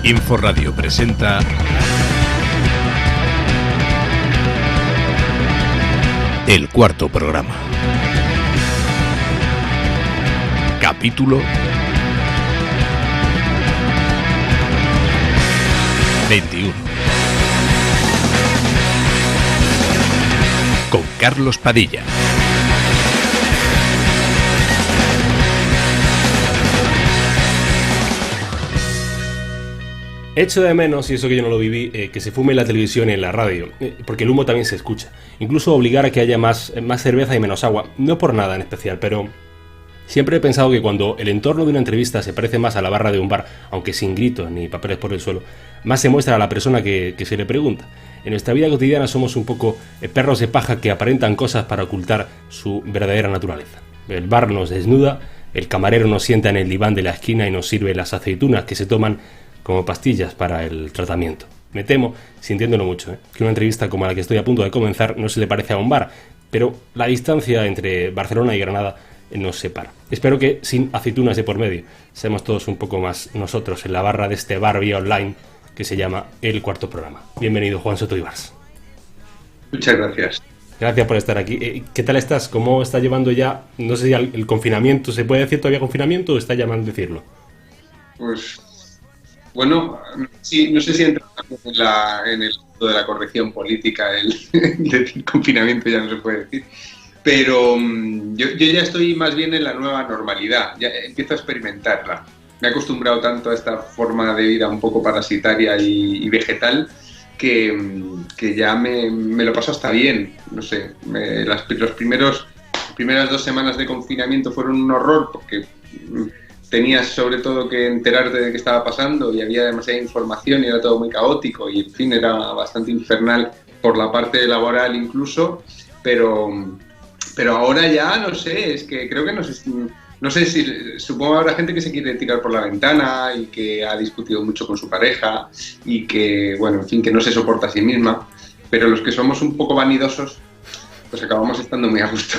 Inforradio presenta El Cuarto Programa. Capítulo 21. Con Carlos Padilla. Echo de menos, y eso que yo no lo viví, que se fume en la televisión y en la radio, porque el humo también se escucha. Incluso obligar a que haya más cerveza y menos agua, no por nada en especial, pero siempre he pensado que cuando el entorno de una entrevista se parece más a la barra de un bar, aunque sin gritos ni papeles por el suelo, más se muestra a la persona que se le pregunta. En nuestra vida cotidiana somos un poco perros de paja que aparentan cosas para ocultar su verdadera naturaleza. El bar nos desnuda, el camarero nos sienta en el diván de la esquina y nos sirve las aceitunas que se toman como pastillas para el tratamiento. Me temo, sintiéndolo mucho, que una entrevista como la que estoy a punto de comenzar no se le parece a un bar, pero la distancia entre Barcelona y Granada nos separa. Espero que sin aceitunas de por medio seamos todos un poco más nosotros en la barra de este bar vía online que se llama El Cuarto Programa. Bienvenido, Juan Soto Ibars. Muchas gracias. Gracias por estar aquí. ¿Qué tal estás? ¿Cómo está llevando ya, no sé si el confinamiento, se puede decir todavía confinamiento o está ya mal decirlo? Pues bueno, sí, no sé si entra en el mundo de la corrección política, el decir confinamiento ya no se puede decir, pero yo ya estoy más bien en la nueva normalidad, ya empiezo a experimentarla. Me he acostumbrado tanto a esta forma de vida un poco parasitaria y vegetal que ya me lo paso hasta bien, no sé, las primeras 2 semanas de confinamiento fueron un horror porque tenías sobre todo que enterarte de qué estaba pasando y había demasiada información y era todo muy caótico y en fin, era bastante infernal por la parte laboral incluso, pero ahora ya no sé, es que creo que no sé si, supongo que habrá gente que se quiere tirar por la ventana y que ha discutido mucho con su pareja y que, bueno, en fin, que no se soporta a sí misma, pero los que somos un poco vanidosos, pues acabamos estando muy a gusto.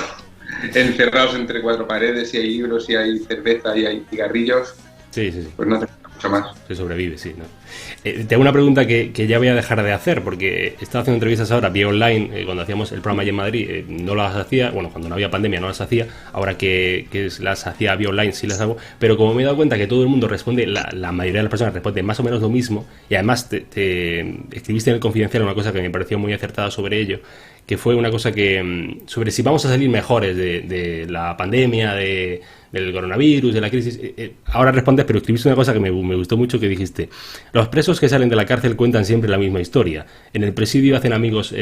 Encerrados entre 4 paredes y hay libros y hay cerveza y hay cigarrillos. Sí. Pues no hace mucho más. Se sobrevive, sí, ¿no? Te hago una pregunta que ya voy a dejar de hacer, porque he estado haciendo entrevistas ahora vía online, cuando hacíamos el programa allí en Madrid, no las hacía, bueno, cuando no había pandemia no las hacía, ahora que las hacía vía online sí las hago, pero como me he dado cuenta que todo el mundo responde, la mayoría de las personas responden más o menos lo mismo, y además te escribiste en el Confidencial una cosa que me pareció muy acertada sobre ello, que fue una cosa que sobre si vamos a salir mejores de la pandemia, del coronavirus, de la crisis. Ahora respondes, pero escribiste una cosa que me gustó mucho, que dijiste: los presos que salen de la cárcel cuentan siempre la misma historia. En el presidio hacen amigos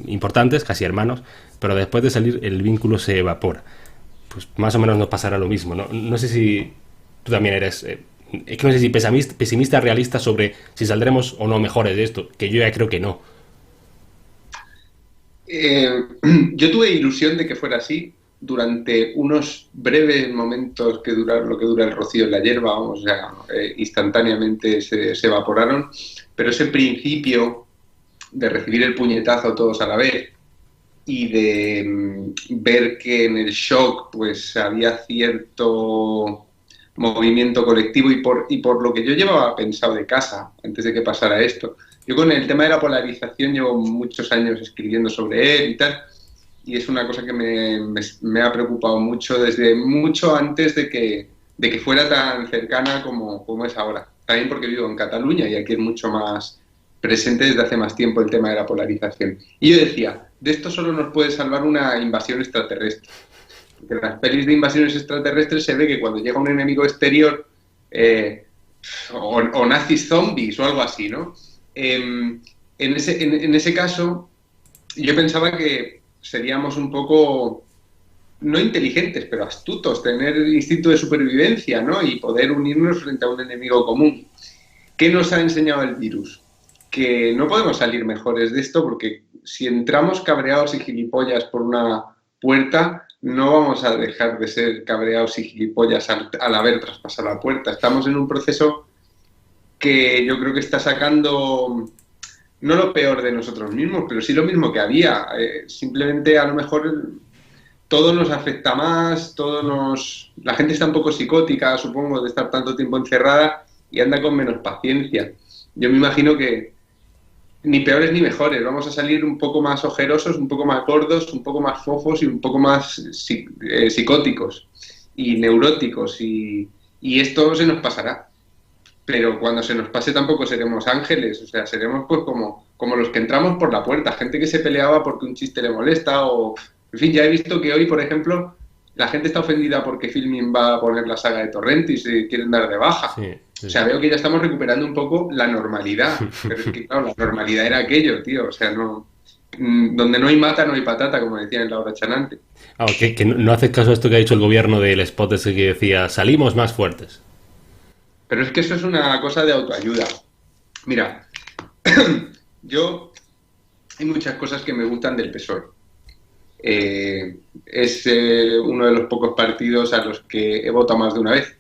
importantes, casi hermanos, pero después de salir el vínculo se evapora. Pues más o menos nos pasará lo mismo, ¿no? No sé si tú también eres... es que no sé si pesimista, realista sobre si saldremos o no mejores de esto, que yo ya creo que no. Yo tuve ilusión de que fuera así durante unos breves momentos que duraron lo que dura el rocío en la hierba, vamos, o sea, instantáneamente se evaporaron, pero ese principio de recibir el puñetazo todos a la vez y de ver que en el shock pues había cierto movimiento colectivo y por lo que yo llevaba pensado de casa antes de que pasara esto. Yo con el tema de la polarización llevo muchos años escribiendo sobre él y tal, y es una cosa que me ha preocupado mucho desde mucho antes de que fuera tan cercana como es ahora. También porque vivo en Cataluña y aquí es mucho más presente desde hace más tiempo el tema de la polarización. Y yo decía, de esto solo nos puede salvar una invasión extraterrestre. Porque en las pelis de invasiones extraterrestres se ve que cuando llega un enemigo exterior, o nazis zombies o algo así, ¿no? En ese caso, yo pensaba que seríamos un poco, no inteligentes, pero astutos, tener el instinto de supervivencia, ¿no? Y poder unirnos frente a un enemigo común. ¿Qué nos ha enseñado el virus? Que no podemos salir mejores de esto porque si entramos cabreados y gilipollas por una puerta, no vamos a dejar de ser cabreados y gilipollas al haber traspasado la puerta. Estamos en un proceso que yo creo que está sacando no lo peor de nosotros mismos, pero sí lo mismo que había. Simplemente a lo mejor todo nos afecta más, la gente está un poco psicótica, supongo, de estar tanto tiempo encerrada y anda con menos paciencia. Yo me imagino que ni peores ni mejores, vamos a salir un poco más ojerosos, un poco más gordos, un poco más fofos y un poco más psicóticos y neuróticos, y esto se nos pasará. Pero cuando se nos pase tampoco seremos ángeles, o sea, seremos pues como los que entramos por la puerta, gente que se peleaba porque un chiste le molesta o... En fin, ya he visto que hoy, por ejemplo, la gente está ofendida porque Filmin va a poner la saga de Torrent y se quieren dar de baja. Sí, sí. O sea, veo que ya estamos recuperando un poco la normalidad, pero es que, claro, la normalidad era aquello, tío, o sea, no... Donde no hay mata, no hay patata, como decían en la hora chanante. Que no haces caso a esto que ha dicho el gobierno del spot ese que decía, salimos más fuertes. Pero es que eso es una cosa de autoayuda. Mira, hay muchas cosas que me gustan del PSOE. Es uno de los pocos partidos a los que he votado más de una vez.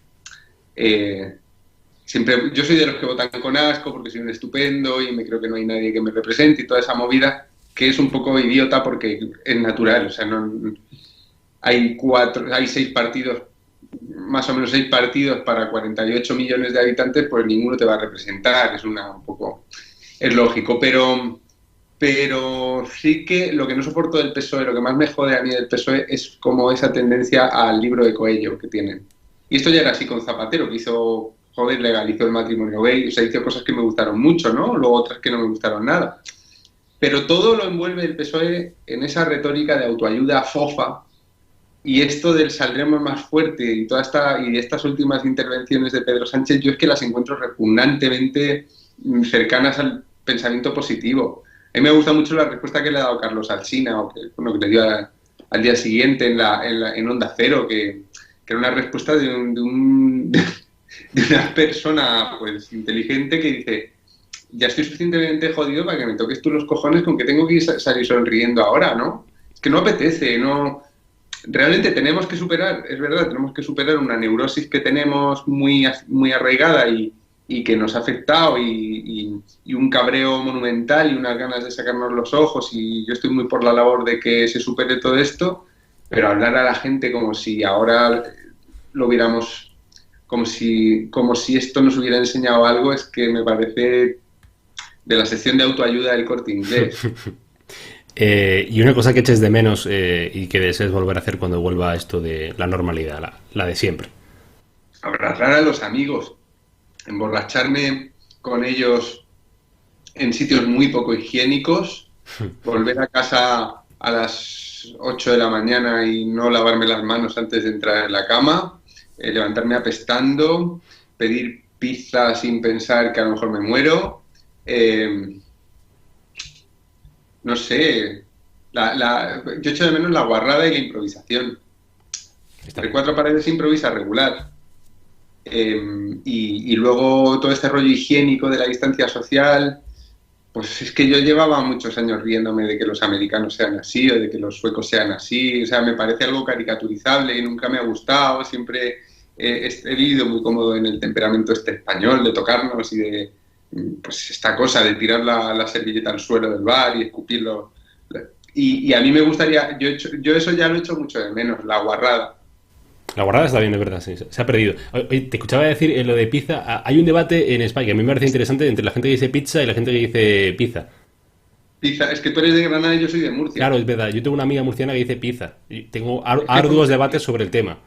Yo soy de los que votan con asco porque soy un estupendo y me creo que no hay nadie que me represente y toda esa movida, que es un poco idiota porque es natural. O sea, hay 6 partidos, más o menos 6 partidos para 48 millones de habitantes, pues ninguno te va a representar, es lógico, pero sí que lo que no soporto del PSOE, lo que más me jode a mí del PSOE es como esa tendencia al libro de Coello que tienen. Y esto ya era así con Zapatero, que legalizó el matrimonio gay, o sea, hizo cosas que me gustaron mucho, ¿no? Luego otras que no me gustaron nada. Pero todo lo envuelve el PSOE en esa retórica de autoayuda fofa. Y esto del saldremos más fuerte y estas últimas intervenciones de Pedro Sánchez, yo es que las encuentro repugnantemente cercanas al pensamiento positivo. A mí me gusta mucho la respuesta que le ha dado Carlos Alsina, que le dio al día siguiente en Onda Cero, que era una respuesta de una persona pues inteligente que dice: ya estoy suficientemente jodido para que me toques tú los cojones con que tengo que salir sonriendo ahora, ¿no? Es que no apetece, no... Realmente tenemos que superar, es verdad, tenemos que superar una neurosis que tenemos muy, muy arraigada y que nos ha afectado y un cabreo monumental y unas ganas de sacarnos los ojos, y yo estoy muy por la labor de que se supere todo esto, pero hablar a la gente como si ahora lo viéramos, como si esto nos hubiera enseñado algo, es que me parece de la sección de autoayuda del Corte Inglés. Y una cosa que eches de menos y que desees volver a hacer cuando vuelva esto de la normalidad, la de siempre. Abrazar a los amigos, emborracharme con ellos en sitios muy poco higiénicos, volver a casa a las 8 de la mañana y no lavarme las manos antes de entrar en la cama, levantarme apestando, pedir pizza sin pensar que a lo mejor me muero, no sé, yo echo de menos la guarrada y la improvisación. Entre 4 paredes improvisa regular. Y luego todo este rollo higiénico de la distancia social, pues es que yo llevaba muchos años riéndome de que los americanos sean así o de que los suecos sean así. O sea, me parece algo caricaturizable y nunca me ha gustado. Siempre he vivido muy cómodo en el temperamento español de tocarnos y de pues esta cosa de tirar la servilleta al suelo del bar y escupirlo. Y a mí me gustaría, yo eso ya lo he hecho mucho de menos, la guarrada. La guarrada está bien, es verdad, sí, se ha perdido. Oye, te escuchaba decir lo de pizza. Hay un debate en España que a mí me parece interesante entre la gente que dice pizza y la gente que dice pizza. Pizza, es que tú eres de Granada y yo soy de Murcia. Claro, es verdad. Yo tengo una amiga murciana que dice pizza. Y tengo arduos debates sobre el tema.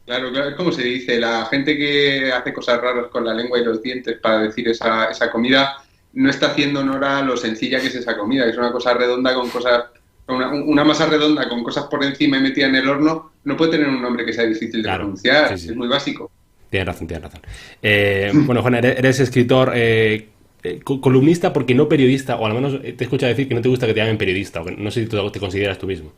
Claro, es como se dice. La gente que hace cosas raras con la lengua y los dientes para decir esa comida no está haciendo honor a lo sencilla que es esa comida. Es una cosa redonda con cosas... Una masa redonda con cosas por encima y metida en el horno no puede tener un nombre que sea difícil de pronunciar. Sí. Es muy básico. Tienes razón. Bueno, Juan, eres escritor, columnista porque no periodista, o al menos te he escuchado decir que no te gusta que te llamen periodista, o que no sé si tú te consideras tú mismo.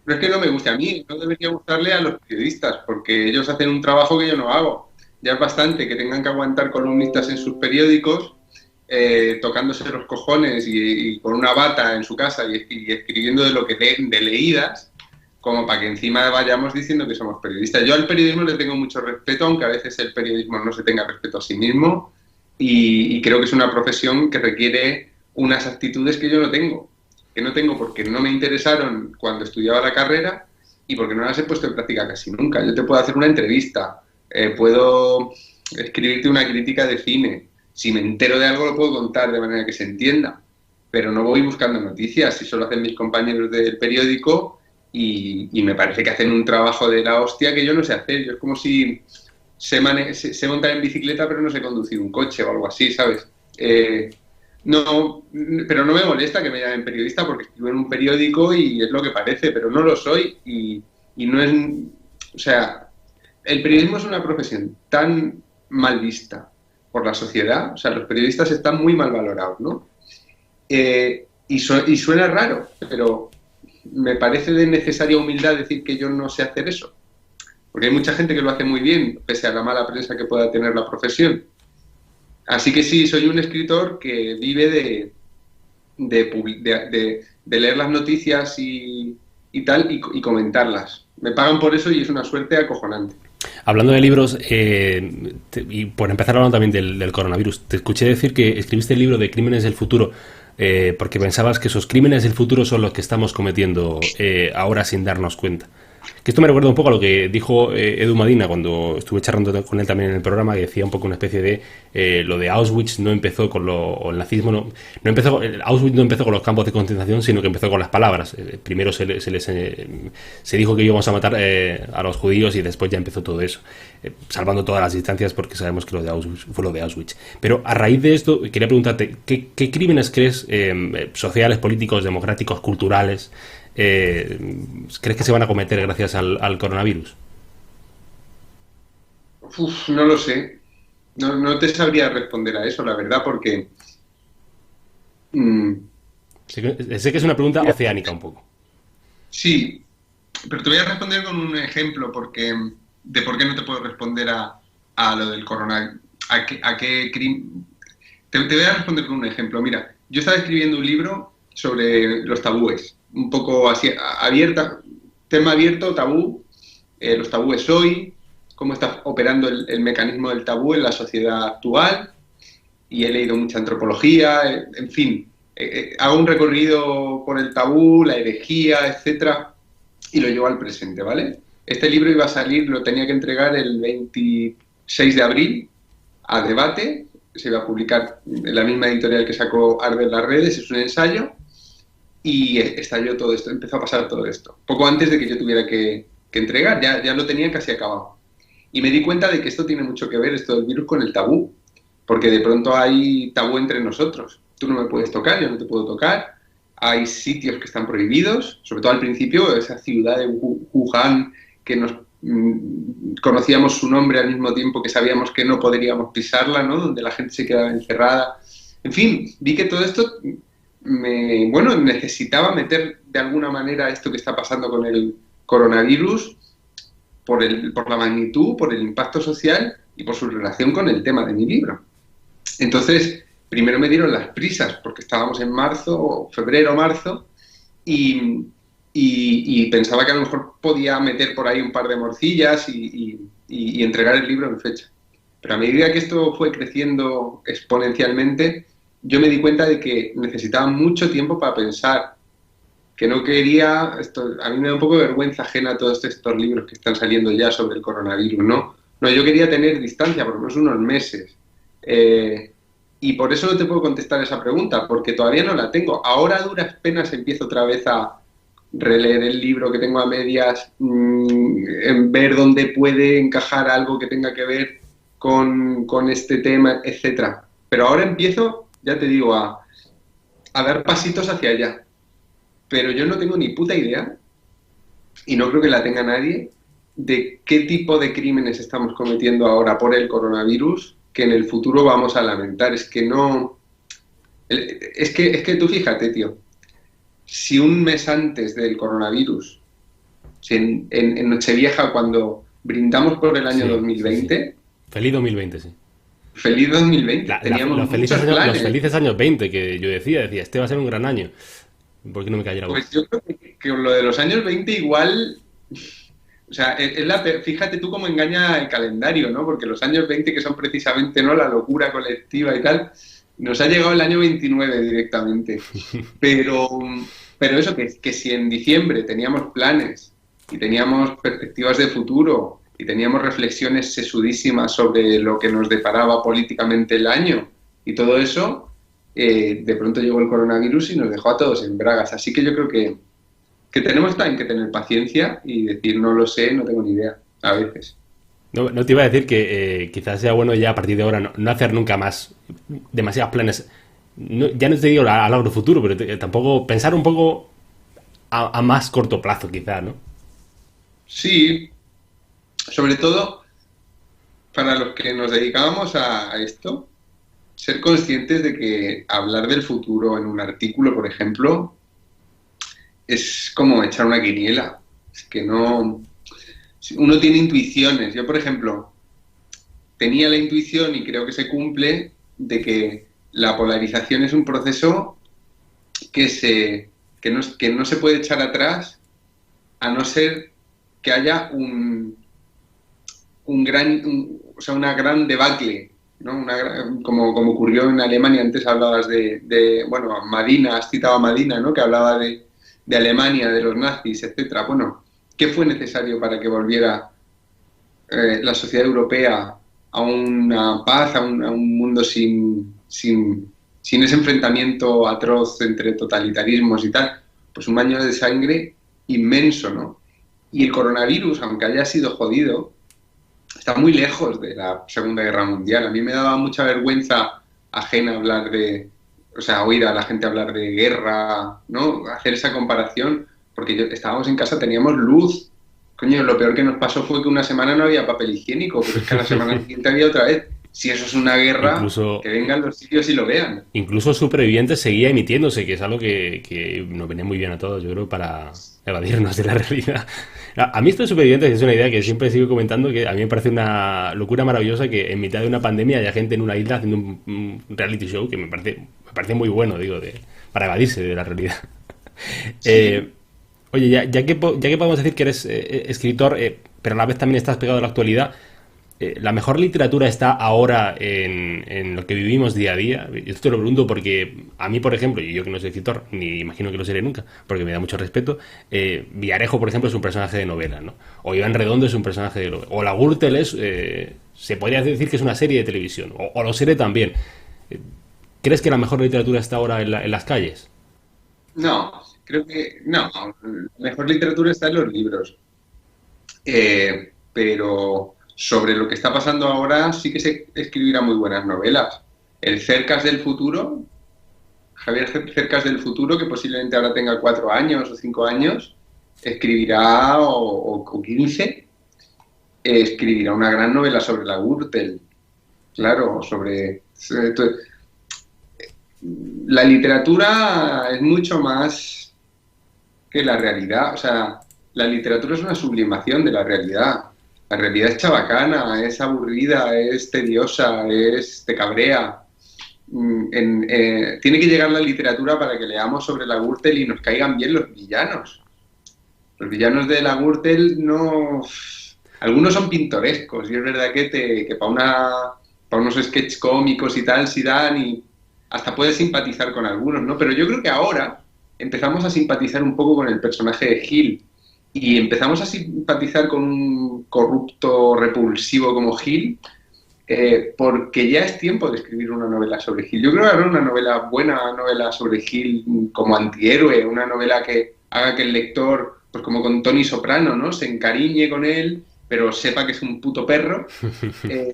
Pero es que no me gusta a mí, no debería gustarle a los periodistas, porque ellos hacen un trabajo que yo no hago. Ya es bastante que tengan que aguantar columnistas en sus periódicos, tocándose los cojones y con una bata en su casa y escribiendo de lo que leen de leídas, como para que encima vayamos diciendo que somos periodistas. Yo al periodismo le tengo mucho respeto, aunque a veces el periodismo no se tenga respeto a sí mismo, y creo que es una profesión que requiere unas actitudes que yo no tengo porque no me interesaron cuando estudiaba la carrera y porque no las he puesto en práctica casi nunca. Yo te puedo hacer una entrevista, puedo escribirte una crítica de cine. Si me entero de algo lo puedo contar de manera que se entienda, pero no voy buscando noticias, y solo hacen mis compañeros del periódico y me parece que hacen un trabajo de la hostia que yo no sé hacer. Yo es como si sé montar en bicicleta pero no sé conducir un coche o algo así, ¿sabes? No, pero no me molesta que me llamen periodista porque escribo en un periódico y es lo que parece, pero no lo soy y no es... O sea, el periodismo es una profesión tan mal vista por la sociedad, o sea, los periodistas están muy mal valorados, ¿no? Y suena raro, pero me parece de necesaria humildad decir que yo no sé hacer eso, porque hay mucha gente que lo hace muy bien, pese a la mala prensa que pueda tener la profesión. Así que sí, soy un escritor que vive de leer las noticias y tal, y comentarlas. Me pagan por eso y es una suerte acojonante. Hablando de libros, y por empezar hablando también del coronavirus, te escuché decir que escribiste el libro de Crímenes del Futuro porque pensabas que esos crímenes del futuro son los que estamos cometiendo ahora sin darnos cuenta. Que esto me recuerda un poco a lo que dijo Edu Madina cuando estuve charlando con él también en el programa, que decía un poco una especie de lo de Auschwitz no empezó con o el nazismo no empezó, Auschwitz no empezó con los campos de concentración, sino que empezó con las palabras. Primero se dijo que íbamos a matar a los judíos y después ya empezó todo eso, salvando todas las distancias porque sabemos que lo de Auschwitz fue lo de Auschwitz. Pero a raíz de esto quería preguntarte, ¿qué crímenes crees sociales, políticos, democráticos, culturales crees que se van a cometer gracias al coronavirus? No lo sé. No te sabría responder a eso, la verdad, porque... Sé que es una pregunta oceánica un poco. Sí, pero te voy a responder con un ejemplo, porque de por qué no te puedo responder a lo del coronavirus. Te voy a responder con un ejemplo. Mira, yo estaba escribiendo un libro sobre los tabúes, un poco así abierta, tema abierto, tabú, los tabúes hoy, cómo está operando el mecanismo del tabú en la sociedad actual, y he leído mucha antropología, en fin, hago un recorrido por el tabú, la herejía, etcétera, y lo llevo al presente, ¿vale? Este libro iba a salir, lo tenía que entregar el 26 de abril a debate, se iba a publicar en la misma editorial que sacó Arde en las redes, es un ensayo, y estalló todo esto, empezó a pasar todo esto. Poco antes de que yo tuviera que entregar, ya lo tenía casi acabado. Y me di cuenta de que esto tiene mucho que ver, esto del virus, con el tabú, porque de pronto hay tabú entre nosotros. Tú no me puedes tocar, yo no te puedo tocar, hay sitios que están prohibidos, sobre todo al principio, esa ciudad de Wuhan, que nos conocíamos su nombre al mismo tiempo que sabíamos que no podríamos pisarla, ¿no? Donde la gente se quedaba encerrada. En fin, vi que todo esto... necesitaba meter de alguna manera esto que está pasando con el coronavirus por la magnitud, por el impacto social y por su relación con el tema de mi libro. Entonces, primero me dieron las prisas porque estábamos en febrero, marzo, y pensaba que a lo mejor podía meter por ahí un par de morcillas y entregar el libro en fecha. Pero a medida que esto fue creciendo exponencialmente, yo me di cuenta de que necesitaba mucho tiempo para pensar, que no quería... a mí me da un poco de vergüenza ajena todos estos libros que están saliendo ya sobre el coronavirus, ¿no? No, yo quería tener distancia, por lo menos unos meses. Y por eso no te puedo contestar esa pregunta, porque todavía no la tengo. Ahora a duras penas empiezo otra vez a releer el libro que tengo a medias, en ver dónde puede encajar algo que tenga que ver con este tema, etcétera. Pero ahora empiezo... ya te digo, a dar pasitos hacia allá. Pero yo no tengo ni puta idea, y no creo que la tenga nadie, de qué tipo de crímenes estamos cometiendo ahora por el coronavirus que en el futuro vamos a lamentar. Es que no... Es que tú fíjate, tío, si un mes antes del coronavirus, si en Nochevieja, cuando brindamos por el año 2020... Sí. Feliz 2020, sí. Feliz 2020. Teníamos los felices años 20, que yo decía, este va a ser un gran año. ¿Por qué no me cayera? Pues yo creo que lo de los años 20 igual... O sea, fíjate tú cómo engaña el calendario, ¿no? Porque los años 20, que son precisamente, ¿no?, la locura colectiva y tal, nos ha llegado el año 29 directamente. Pero eso, que si en diciembre teníamos planes y teníamos perspectivas de futuro y teníamos reflexiones sesudísimas sobre lo que nos deparaba políticamente el año y todo eso, de pronto llegó el coronavirus y nos dejó a todos en bragas. Así que yo creo que tenemos también que tener paciencia y decir no lo sé, no tengo ni idea, a veces. No te iba a decir que quizás sea bueno ya a partir de ahora no hacer nunca más demasiados planes. Ya no te digo a largo futuro, pero tampoco pensar un poco a más corto plazo, quizás, ¿no? Sí, sobre todo para los que nos dedicábamos a esto, ser conscientes de que hablar del futuro en un artículo, por ejemplo, es como echar una quiniela. Es que no... Uno tiene intuiciones. Yo, por ejemplo, tenía la intuición, y creo que se cumple, de que la polarización es un proceso que no se puede echar atrás, a no ser que haya una gran debacle, ¿no? Como ocurrió en Alemania. Antes hablabas bueno, Madina, has citado a Madina, ¿no? Que hablaba de Alemania, de los nazis, etcétera. Bueno, ¿qué fue necesario para que volviera la sociedad europea a una paz, a un mundo sin ese enfrentamiento atroz entre totalitarismos y tal? Pues un baño de sangre inmenso, ¿no? Y el coronavirus, aunque haya sido jodido, está muy lejos de la Segunda Guerra Mundial. A mí me daba mucha vergüenza ajena oír a la gente hablar de guerra, ¿no? Hacer esa comparación, porque estábamos en casa, teníamos luz. Coño, lo peor que nos pasó fue que una semana no había papel higiénico, pero es que a la semana siguiente había otra vez. Si eso es una guerra, que vengan los sitios y lo vean. Incluso Supervivientes seguía emitiéndose, que es algo que nos venía muy bien a todos, yo creo, para evadirnos de la realidad. A mí esto de Supervivientes es una idea que siempre sigo comentando, que a mí me parece una locura maravillosa que en mitad de una pandemia haya gente en una isla haciendo un reality show, que me parece muy bueno, para evadirse de la realidad. Sí. Oye, ya que podemos decir que eres escritor, pero a la vez también estás pegado a la actualidad, ¿la mejor literatura está ahora en lo que vivimos día a día? Yo te lo pregunto porque a mí, por ejemplo, y yo que no soy escritor, ni imagino que lo seré nunca, porque me da mucho respeto, Villarejo, por ejemplo, es un personaje de novela, ¿no? O Iván Redondo es un personaje de novela. O La Gürtel se podría decir que es una serie de televisión, o lo seré también. ¿Crees que la mejor literatura está ahora en las calles? No, creo que no. La mejor literatura está en los libros. Pero sobre lo que está pasando ahora sí que se escribirá muy buenas novelas. El Cercas del futuro, Javier Cercas del futuro, que posiblemente ahora tenga 4 años o 5 años, escribirá, o 15, escribirá una gran novela sobre la Gürtel. Claro, la literatura es mucho más que la realidad. O sea, la literatura es una sublimación de la realidad. La realidad es chabacana, es aburrida, es tediosa, te cabrea. Tiene que llegar la literatura para que leamos sobre la Gürtel y nos caigan bien los villanos. Los villanos de la Gürtel no... Algunos son pintorescos, y es verdad que para unos sketches cómicos y tal, sí dan, y hasta puedes simpatizar con algunos, ¿no? Pero yo creo que ahora empezamos a simpatizar un poco con el personaje de Gil. Y empezamos a simpatizar con un corrupto repulsivo como Gil, porque ya es tiempo de escribir una novela sobre Gil. Yo creo que habrá una buena novela sobre Gil como antihéroe, una novela que haga que el lector, pues como con Tony Soprano, ¿no? Se encariñe con él, pero sepa que es un puto perro.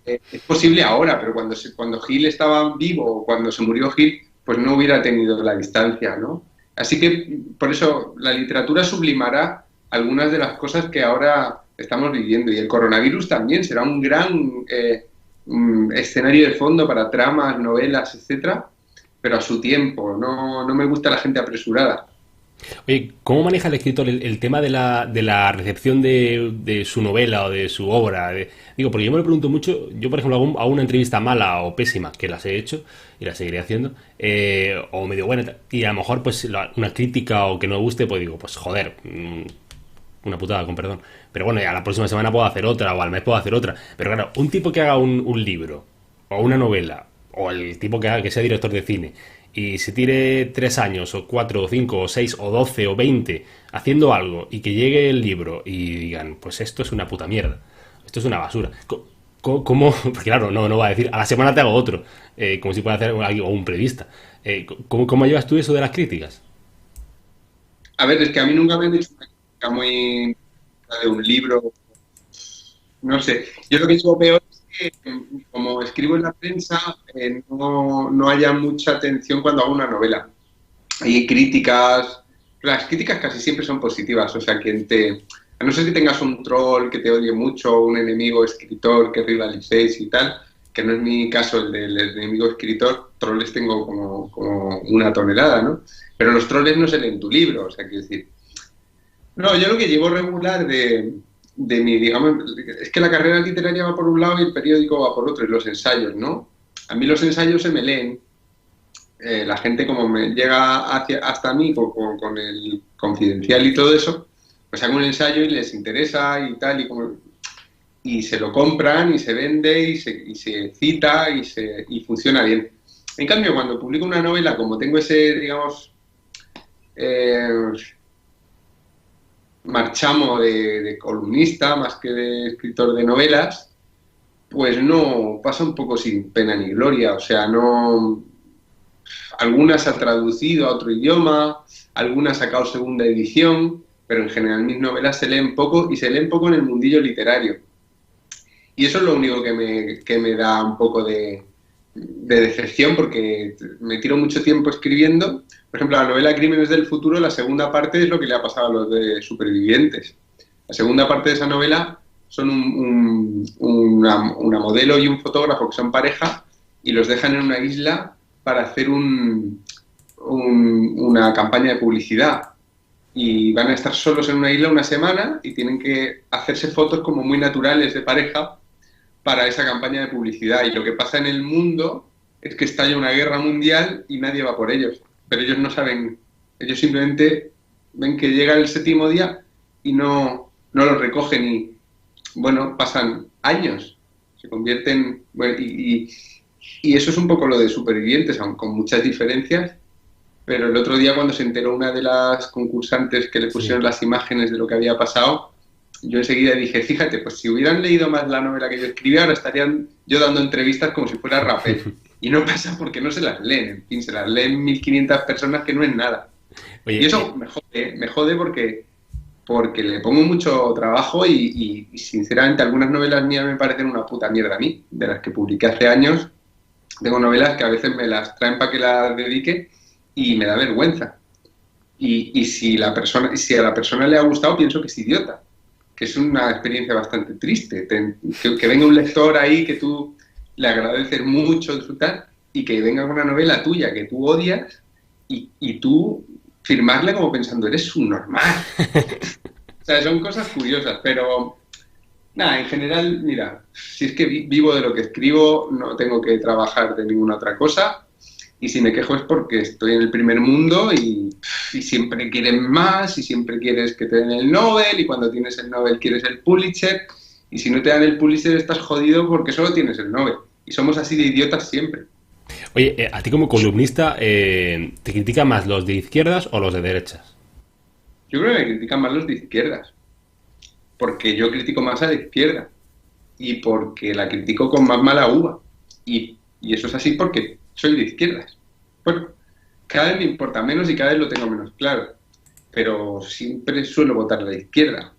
Es posible ahora, pero cuando Gil estaba vivo, o cuando se murió Gil, pues no hubiera tenido la distancia, ¿no? Así que, por eso, la literatura sublimará algunas de las cosas que ahora estamos viviendo, y el coronavirus también será un gran escenario de fondo para tramas, novelas, etcétera, pero a su tiempo. No me gusta la gente apresurada. Oye, ¿cómo maneja el escritor el tema de la recepción de su novela o de su obra? Porque yo me lo pregunto mucho. Yo, por ejemplo, hago una entrevista mala o pésima, que las he hecho y las seguiré haciendo, o medio buena, y a lo mejor pues una crítica o que no me guste, pues digo, pues joder, una putada, con perdón. Pero bueno, a la próxima semana puedo hacer otra, o al mes puedo hacer otra. Pero claro, un tipo que haga un libro, o una novela, o el tipo que sea director de cine, y se tire 3 años, o 4, o 5, o 6, o 12, o 20 haciendo algo, y que llegue el libro y digan, pues esto es una puta mierda. esto es una basura. ¿Cómo? Porque claro, no va a decir, a la semana te hago otro, como si fuera hacer algo, o un periodista. ¿Cómo llevas tú eso de las críticas? A ver, es que a mí nunca me han dicho una crítica muy de un libro, no sé. Yo lo que llevo peor es que, como escribo en la prensa, no haya mucha atención cuando hago una novela. Hay críticas, las críticas casi siempre son positivas, o sea, a no ser que tengas un troll que te odie mucho, un enemigo escritor que rivalicéis y tal, que no es mi caso el del enemigo escritor, trolls tengo como una tonelada, ¿no? Pero los trolls no se leen tu libro, o sea, quiero decir... No, yo lo que llevo regular de mi, digamos, es que la carrera literaria va por un lado y el periódico va por otro, y los ensayos, ¿no? A mí los ensayos se me leen. La gente como me llega hasta mí con el Confidencial y todo eso, pues hago un ensayo y les interesa y tal, y se lo compran y se vende y se cita y funciona bien. En cambio, cuando publico una novela, como tengo ese, digamos, marchamo de columnista más que de escritor de novelas, pues no, pasa un poco sin pena ni gloria, o sea, no... Algunas ha traducido a otro idioma, algunas ha sacado segunda edición, pero en general mis novelas se leen poco y se leen poco en el mundillo literario. Y eso es lo único que me da un poco de decepción, porque me tiro mucho tiempo escribiendo. Por ejemplo, la novela Crímenes del futuro, la segunda parte es lo que le ha pasado a los de Supervivientes. La segunda parte de esa novela son una modelo y un fotógrafo que son pareja y los dejan en una isla para hacer una campaña de publicidad. Y van a estar solos en una isla una semana y tienen que hacerse fotos como muy naturales de pareja para esa campaña de publicidad. Y lo que pasa en el mundo es que estalla una guerra mundial y nadie va por ellos. Pero ellos no saben, ellos simplemente ven que llega el séptimo día y no los recogen y, bueno, pasan años, se convierten... Bueno, y eso es un poco lo de Supervivientes, aun con muchas diferencias, pero el otro día cuando se enteró una de las concursantes que le pusieron las imágenes de lo que había pasado, yo enseguida dije, fíjate, pues si hubieran leído más la novela que yo escribí, ahora estarían yo dando entrevistas como si fuera rapero. Y no pasa porque no se las leen, en fin, se las leen 1.500 personas, que no es nada. Oye, y eso me jode porque le pongo mucho trabajo y sinceramente algunas novelas mías me parecen una puta mierda a mí, de las que publiqué hace años. Tengo novelas que a veces me las traen para que las dedique y me da vergüenza. Y si a la persona le ha gustado, pienso que es idiota, que es una experiencia bastante triste. Que venga un lector ahí que tú le agradeces mucho disfrutar y que venga una novela tuya que tú odias y tú firmarle como pensando, eres un normal. O sea, son cosas curiosas, pero... Nada, en general, mira, si es que vivo de lo que escribo, no tengo que trabajar de ninguna otra cosa, y si me quejo es porque estoy en el primer mundo y siempre quieren más, y siempre quieres que te den el Nobel, y cuando tienes el Nobel quieres el Pulitzer, y si no te dan el Pulitzer estás jodido porque solo tienes el Nobel, y somos así de idiotas siempre. Oye, a ti como columnista, ¿te critican más los de izquierdas o los de derechas? Yo creo que me critican más los de izquierdas, porque yo critico más a la izquierda y porque la critico con más mala uva. Y eso es así porque soy de izquierdas. Bueno, cada vez me importa menos y cada vez lo tengo menos claro, pero siempre suelo votar a la izquierda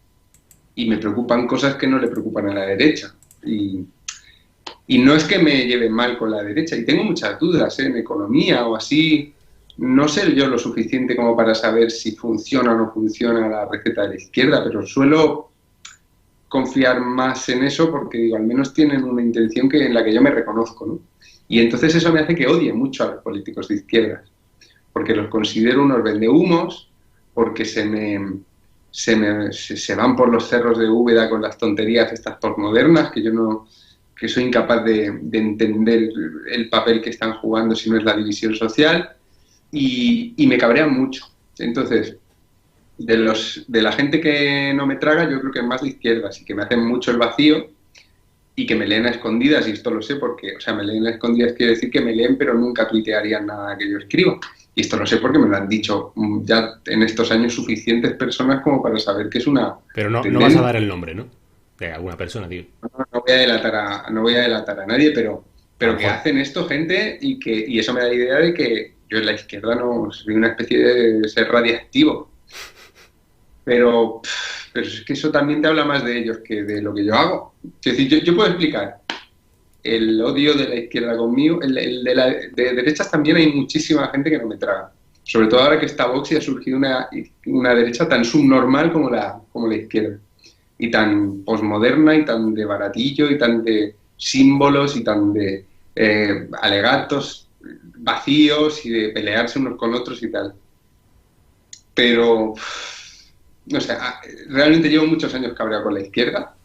y me preocupan cosas que no le preocupan a la derecha. Y no es que me lleve mal con la derecha, y tengo muchas dudas en economía o así. No sé yo lo suficiente como para saber si funciona o no funciona la receta de la izquierda, pero suelo confiar más en eso porque digo, al menos tienen una intención en la que yo me reconozco, ¿no? Y entonces eso me hace que odie mucho a los políticos de izquierdas, porque los considero unos vendehumos, porque se van por los cerros de Úbeda con las tonterías estas postmodernas, que soy incapaz de entender el papel que están jugando si no es la división social, y me cabrean mucho. Entonces, de la gente que no me traga, yo creo que es más de izquierdas y que me hacen mucho el vacío y que me leen a escondidas, y esto lo sé porque, o sea, me leen a escondidas quiere decir que me leen pero nunca tuitearían nada que yo escribo. Y esto lo sé porque me lo han dicho ya en estos años suficientes personas como para saber que es una... Pero no vas a dar el nombre, ¿no? de alguna persona, digo. No voy a delatar a nadie, pero que Mejor. hacen esto gente y eso me da la idea de que yo en la izquierda no soy una especie de ser radiactivo. Pero es que eso también te habla más de ellos que de lo que yo hago. Es decir, yo puedo explicar el odio de la izquierda conmigo. De derechas también hay muchísima gente que no me traga. Sobre todo ahora que está Vox y ha surgido una derecha tan subnormal como la izquierda. Y tan posmoderna y tan de baratillo y tan de símbolos y tan de alegatos vacíos y de pelearse unos con otros y tal. Pero, no sé, realmente llevo muchos años cabreado con la izquierda.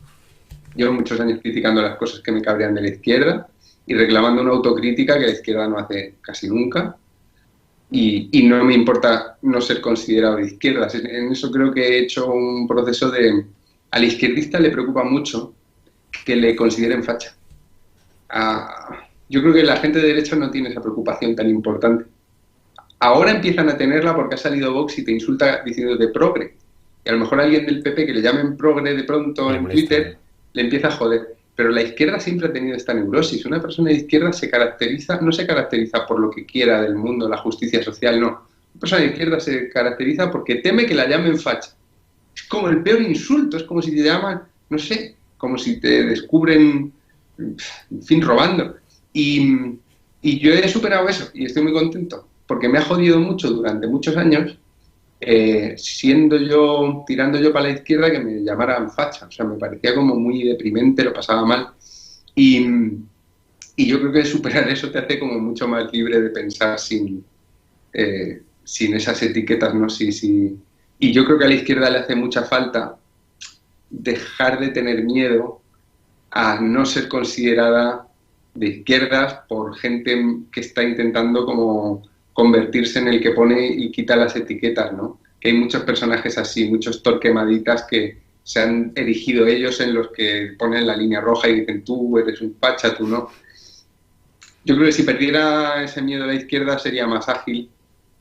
Llevo muchos años criticando las cosas que me cabrean de la izquierda y reclamando una autocrítica que la izquierda no hace casi nunca. Y no me importa no ser considerado de izquierdas. En eso creo que he hecho un proceso de... A la izquierdista le preocupa mucho que le consideren facha. Yo creo que la gente de derecha no tiene esa preocupación tan importante. Ahora empiezan a tenerla porque ha salido Vox y te insulta diciéndote progre. Y a lo mejor alguien del PP que le llamen progre de pronto en Twitter le empieza a joder. Pero la izquierda siempre ha tenido esta neurosis. Una persona de izquierda no se caracteriza por lo que quiera del mundo, la justicia social, no. Una persona de izquierda se caracteriza porque teme que la llamen facha. Es como el peor insulto, es como si te llaman, no sé, como si te descubren, en fin, robando. Y yo he superado eso y estoy muy contento, porque me ha jodido mucho durante muchos años, tirando yo para la izquierda, que me llamaran facha. O sea, me parecía como muy deprimente, lo pasaba mal. Y yo creo que superar eso te hace como mucho más libre de pensar sin esas etiquetas, ¿no? Y yo creo que a la izquierda le hace mucha falta dejar de tener miedo a no ser considerada de izquierdas por gente que está intentando como convertirse en el que pone y quita las etiquetas, ¿no? Que hay muchos personajes así, muchos torquemaditas que se han erigido ellos en los que ponen la línea roja y dicen tú eres un facha, tú no. Yo creo que si perdiera ese miedo a la izquierda sería más ágil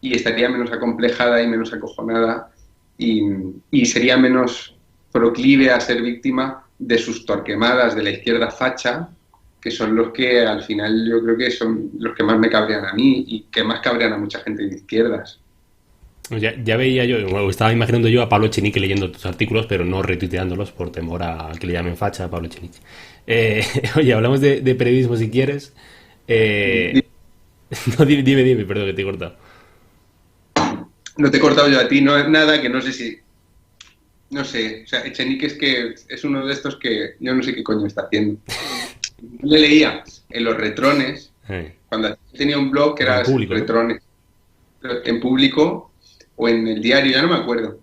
y estaría menos acomplejada y menos acojonada y sería menos proclive a ser víctima de sus torquemadas de la izquierda facha, que son los que al final yo creo que son los que más me cabrean a mí y que más cabrean a mucha gente de izquierdas. Ya veía yo, bueno, estaba imaginando yo a Pablo Echenique leyendo tus artículos, pero no retuiteándolos por temor a que le llamen facha a Pablo Echenique. Oye, hablamos de periodismo si quieres. No, dime, perdón que te he cortado. No te he cortado yo a ti, no es nada que no sé si... No sé, o sea, Echenique es que es uno de estos que yo no sé qué coño está haciendo. Yo le leía en los retrones, cuando tenía un blog que era público, retrones, ¿no? En público o en el diario, ya no me acuerdo.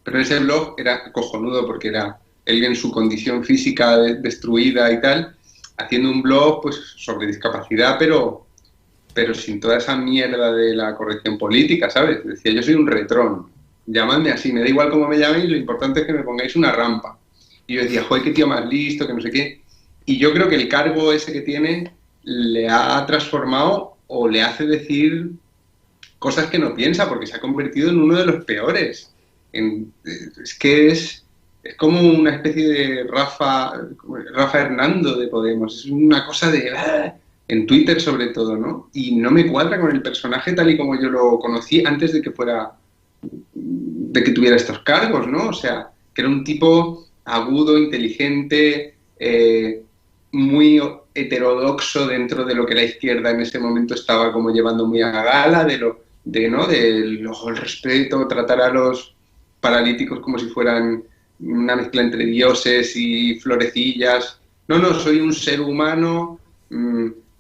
Pero ese blog era cojonudo porque era él en su condición física destruida y tal, haciendo un blog pues sobre discapacidad, pero sin toda esa mierda de la corrección política, ¿sabes? Decía, yo soy un retrón, llamadme así, me da igual cómo me llaméis, lo importante es que me pongáis una rampa. Y yo decía, joder, qué tío más listo, que no sé qué. Y yo creo que el cargo ese que tiene le ha transformado o le hace decir cosas que no piensa, porque se ha convertido en uno de los peores. Es que es como una especie de Rafa Hernando de Podemos. Es una cosa de... en Twitter sobre todo, ¿no? Y no me cuadra con el personaje tal y como yo lo conocí antes de que tuviera estos cargos, ¿no? O sea, que era un tipo agudo, inteligente, muy heterodoxo dentro de lo que la izquierda en ese momento estaba como llevando muy a gala, del respeto, tratar a los paralíticos como si fueran una mezcla entre dioses y florecillas. No, soy un ser humano,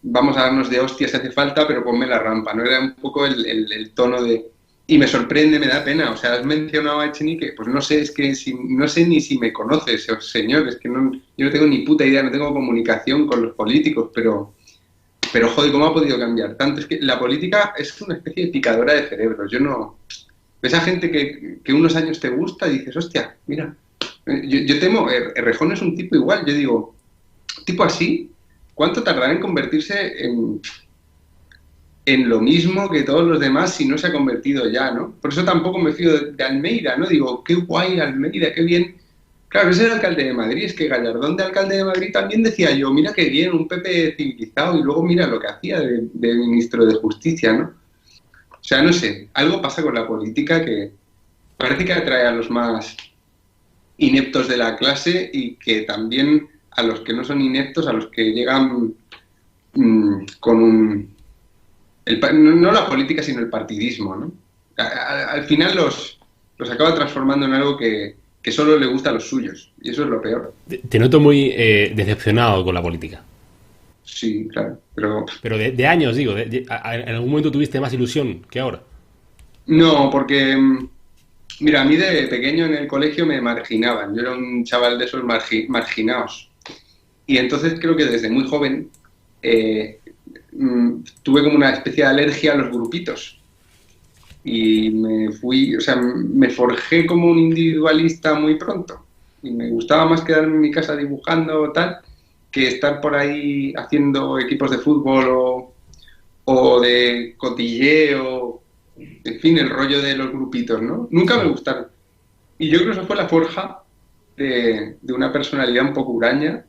vamos a darnos de hostias si hace falta, pero ponme la rampa, ¿no? Era un poco el tono de... Y me sorprende, me da pena. O sea, has mencionado a Echenique, pues no sé, es que no sé ni si me conoces, señor, es que yo no tengo ni puta idea, no tengo comunicación con los políticos, pero joder, ¿cómo ha podido cambiar tanto? Es que la política es una especie de picadora de cerebros. Yo no... Esa gente que unos años te gusta y dices, hostia, mira, yo temo, Errejón es un tipo igual, yo digo, tipo así, ¿cuánto tardará en convertirse en lo mismo que todos los demás si no se ha convertido ya, ¿no? Por eso tampoco me fío de Almeida, ¿no? Digo, qué guay Almeida, qué bien Claro, ese es el alcalde de Madrid, es que Gallardón de alcalde de Madrid también decía yo, mira qué bien, un PP civilizado, y luego mira lo que hacía de ministro de Justicia, ¿no? O sea, no sé, algo pasa con la política que parece que atrae a los más ineptos de la clase y que también a los que no son ineptos, a los que llegan con no la política, sino el partidismo, ¿no? Al final los acaba transformando en algo que solo le gusta a los suyos, y eso es lo peor. Te noto muy decepcionado con la política. Sí, claro, pero... Pero de años, digo, en algún momento tuviste más ilusión que ahora. No, porque, mira, a mí de pequeño en el colegio me marginaban, yo era un chaval de esos marginados. Y entonces creo que desde muy joven tuve como una especie de alergia a los grupitos. Y me forjé como un individualista muy pronto. Y me gustaba más quedarme en mi casa dibujando o tal, que estar por ahí haciendo equipos de fútbol o de cotilleo, en fin, el rollo de los grupitos, ¿no? Nunca me gustaron. Y yo creo que eso fue la forja de una personalidad un poco huraña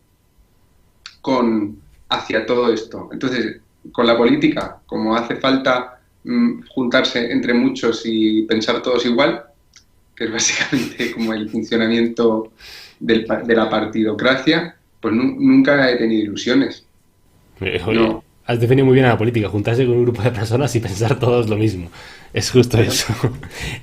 hacia todo esto. Entonces, con la política, como hace falta juntarse entre muchos y pensar todos igual, que es básicamente como el funcionamiento de la partidocracia, pues nunca he tenido ilusiones. Oye, No. has definido muy bien a la política, juntarse con un grupo de personas y pensar todos lo mismo. Es justo eso.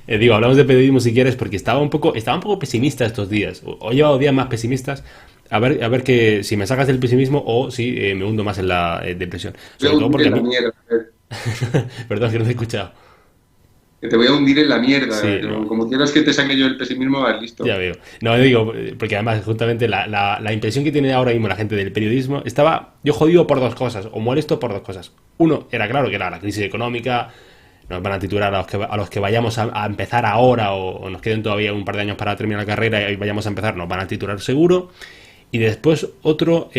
Digo, hablamos de periodismo si quieres, porque estaba un poco pesimista estos días. Hoy he llevado días más pesimistas. A ver que si me sacas del pesimismo o si me hundo más en la depresión. Sobre todo porque a mí... Perdón, que no te he escuchado. Que te voy a hundir en la mierda. Sí, no. Como quieras que te saque yo el pesimismo, vas listo. Ya veo. No, digo, porque además, justamente la impresión que tiene ahora mismo la gente del periodismo, estaba yo jodido por dos cosas, o molesto por dos cosas. Uno, era claro que era la crisis económica, nos van a titular a los que vayamos a empezar ahora, o nos queden todavía un par de años para terminar la carrera y vayamos a empezar, nos van a titular seguro. Y después otro,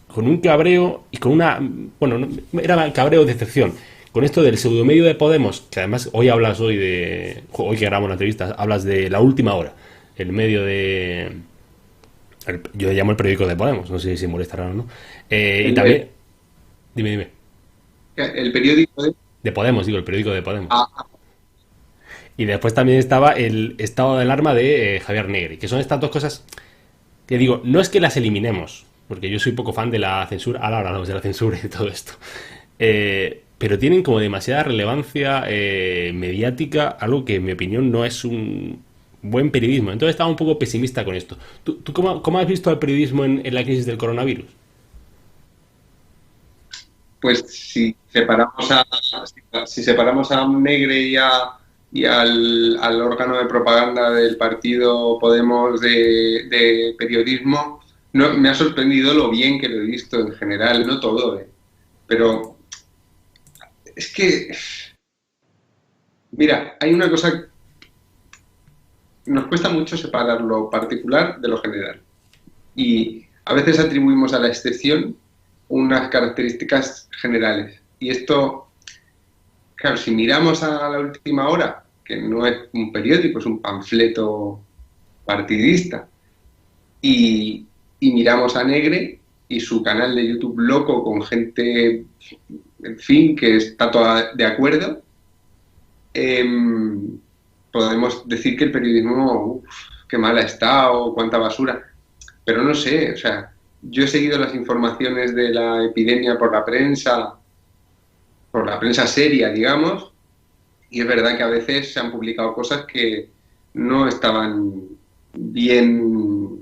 con un cabreo y con una... Bueno, era cabreo de decepción. Con esto del pseudomedio de Podemos, que además hoy que grabamos la entrevista, hablas de La Última Hora, el medio yo le llamo el periódico de Podemos, no sé si molestará o no. Y también... Dime. El periódico de Podemos, digo, el periódico de Podemos. Ah. Y después también estaba el estado de alarma de Javier Negri, que son estas dos cosas que digo, no es que las eliminemos, porque yo soy poco fan de la censura, ahora hablamos de la censura y de todo esto, pero tienen como demasiada relevancia mediática, algo que en mi opinión no es un buen periodismo. Entonces estaba un poco pesimista con esto. ¿Tú cómo has visto al periodismo en la crisis del coronavirus? Pues si separamos a Negre y al órgano de propaganda del partido Podemos de periodismo, me ha sorprendido lo bien que lo he visto en general, no todo, pero es que, mira, hay una cosa, nos cuesta mucho separar lo particular de lo general, y a veces atribuimos a la excepción unas características generales, y esto, claro, si miramos a La Última Hora, que no es un periódico, es un panfleto partidista, y miramos a Negre y su canal de YouTube loco con gente, en fin, que está toda de acuerdo, podemos decir que el periodismo, qué mal ha estado, cuánta basura, pero no sé, o sea, yo he seguido las informaciones de la epidemia por la prensa seria, digamos, y es verdad que a veces se han publicado cosas que no estaban bien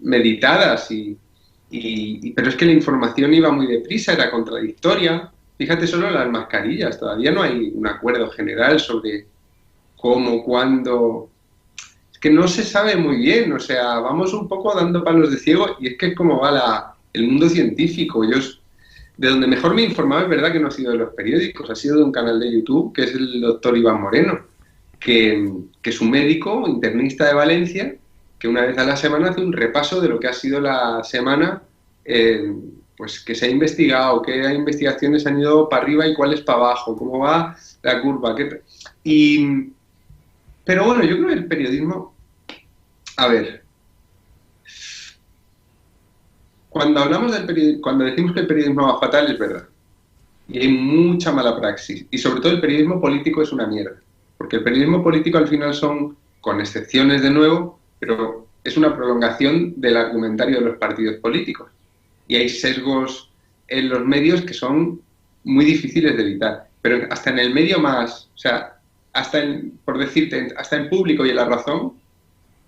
meditadas, pero es que la información iba muy deprisa, era contradictoria. Fíjate solo en las mascarillas, todavía no hay un acuerdo general sobre cómo, cuándo... Es que no se sabe muy bien, o sea, vamos un poco dando palos de ciego y es que es como va el mundo científico. De donde mejor me he informado es verdad que no ha sido de los periódicos, ha sido de un canal de YouTube que es el doctor Iván Moreno, que es un médico internista de Valencia que una vez a la semana hace un repaso de lo que ha sido la semana, pues que se ha investigado, qué investigaciones han ido para arriba y cuáles para abajo, cómo va la curva. Pero bueno, yo creo que el periodismo A ver, cuando decimos que el periodismo va fatal, es verdad. Y hay mucha mala praxis. Y sobre todo el periodismo político es una mierda. Porque el periodismo político al final son, con excepciones de nuevo, pero es una prolongación del argumentario de los partidos políticos. Y hay sesgos en los medios que son muy difíciles de evitar. Pero hasta en el medio más, o sea, por decirte, hasta en Público y en La Razón,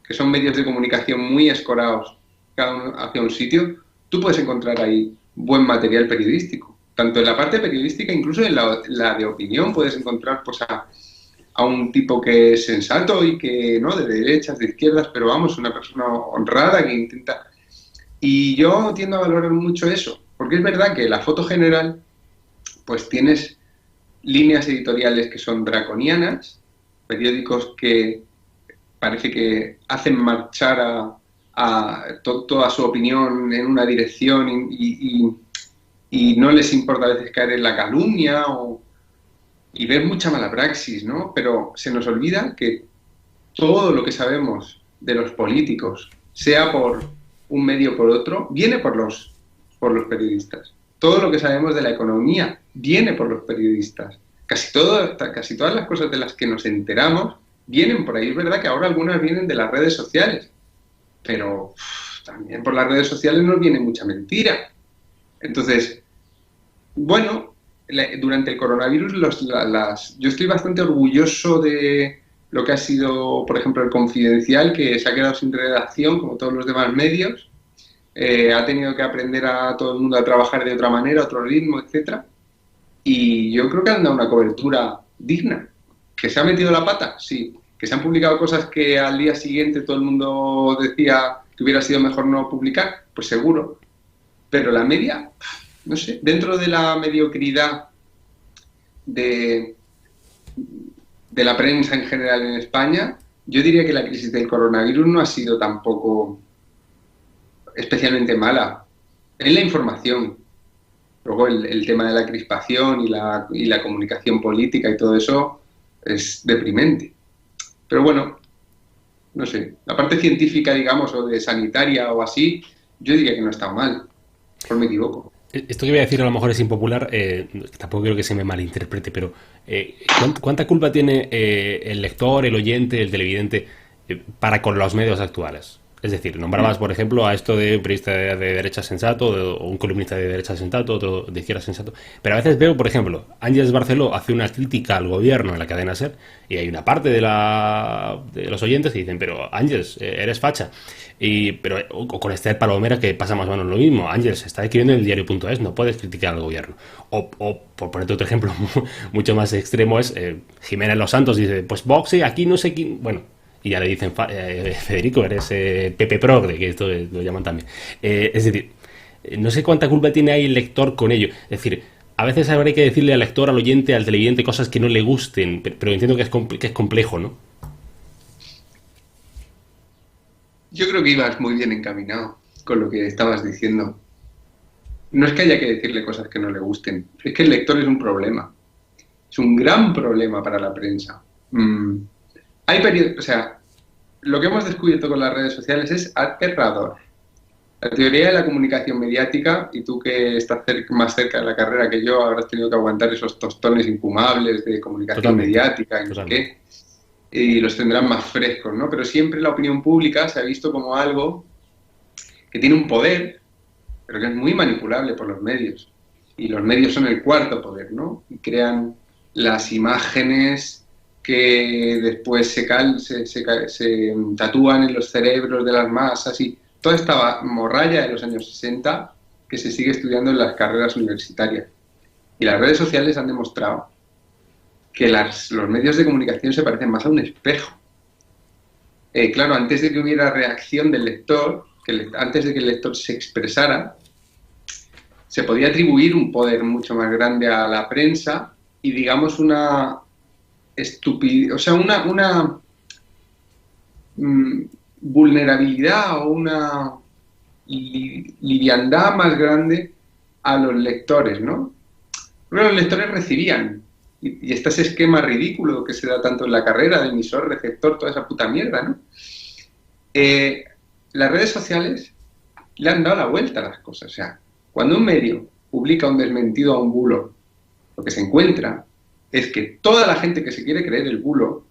que son medios de comunicación muy escorados, cada uno hacia un sitio, tú puedes encontrar ahí buen material periodístico. Tanto en la parte periodística, incluso en la de opinión, puedes encontrar pues, a un tipo que es sensato y que, ¿no?, de derechas, de izquierdas, pero vamos, una persona honrada que intenta... Y yo tiendo a valorar mucho eso, porque es verdad que la foto general, pues tienes líneas editoriales que son draconianas, periódicos que parece que hacen marchar toda su opinión en una dirección y no les importa a veces caer en la calumnia y ver mucha mala praxis, ¿no? Pero se nos olvida que todo lo que sabemos de los políticos, sea por un medio o por otro, viene por los periodistas. Todo lo que sabemos de la economía viene por los periodistas. Casi todas las cosas de las que nos enteramos vienen por ahí. Es verdad que ahora algunas vienen de las redes sociales, pero también por las redes sociales nos viene mucha mentira. Entonces, bueno, durante el coronavirus yo estoy bastante orgulloso de lo que ha sido, por ejemplo, El Confidencial, que se ha quedado sin redacción, como todos los demás medios. Ha tenido que aprender a todo el mundo a trabajar de otra manera, otro ritmo, etcétera. Y yo creo que han dado una cobertura digna. ¿Que se ha metido la pata? Sí. ¿Que se han publicado cosas que al día siguiente todo el mundo decía que hubiera sido mejor no publicar? Pues seguro. Pero la media, no sé, dentro de la mediocridad de la prensa en general en España, yo diría que la crisis del coronavirus no ha sido tampoco especialmente mala. En la información. Luego el tema de la crispación y la comunicación política y todo eso es deprimente. Pero bueno, no sé, la parte científica, digamos, o de sanitaria o así, yo diría que no está mal, por me equivoco. Esto que voy a decir a lo mejor es impopular, tampoco quiero que se me malinterprete, pero ¿cuánta culpa tiene el lector, el oyente, el televidente para con los medios actuales? Es decir, nombrabas, por ejemplo, a esto de un periodista de derecha sensato, o un columnista de derecha sensato, otro de izquierda sensato. Pero a veces veo, por ejemplo, Ángeles Barceló hace una crítica al gobierno en la cadena SER, y hay una parte de los oyentes que dicen, pero Ángeles, eres facha. O con Esther Palomera, que pasa más o menos lo mismo. Ángeles, está escribiendo en el diario.es, no puedes criticar al gobierno. O por ponerte otro ejemplo mucho más extremo, es Jiménez Los Santos, dice, pues Vox, aquí no sé quién... Bueno, y ya le dicen, Federico, eres Pepe Progre, que esto lo llaman también. Es decir, no sé cuánta culpa tiene ahí el lector con ello. Es decir, a veces habrá que decirle al lector, al oyente, al televidente cosas que no le gusten, pero entiendo que es complejo, ¿no? Yo creo que ibas muy bien encaminado con lo que estabas diciendo. No es que haya que decirle cosas que no le gusten, es que el lector es un problema. Es un gran problema para la prensa. O sea, lo que hemos descubierto con las redes sociales es aterrador. La teoría de la comunicación mediática, y tú que estás más cerca de la carrera que yo, habrás tenido que aguantar esos tostones infumables de comunicación mediática y no sé qué, y los tendrán más frescos, ¿no? Pero siempre la opinión pública se ha visto como algo que tiene un poder, pero que es muy manipulable por los medios. Y los medios son el cuarto poder, ¿no? Y crean las imágenes que después se tatúan en los cerebros de las masas y toda esta morralla de los años 60 que se sigue estudiando en las carreras universitarias. Y las redes sociales han demostrado que los medios de comunicación se parecen más a un espejo. Claro, antes de que hubiera reacción del lector, antes de que el lector se expresara, se podía atribuir un poder mucho más grande a la prensa y, digamos, una vulnerabilidad o una liviandad más grande a los lectores, ¿no? Pero los lectores recibían, y este es esquema ridículo que se da tanto en la carrera de emisor, receptor, toda esa puta mierda, ¿no? Las redes sociales le han dado la vuelta a las cosas. O sea, cuando un medio publica un desmentido a un bulo, lo que se encuentra es que toda la gente que se quiere creer el bulo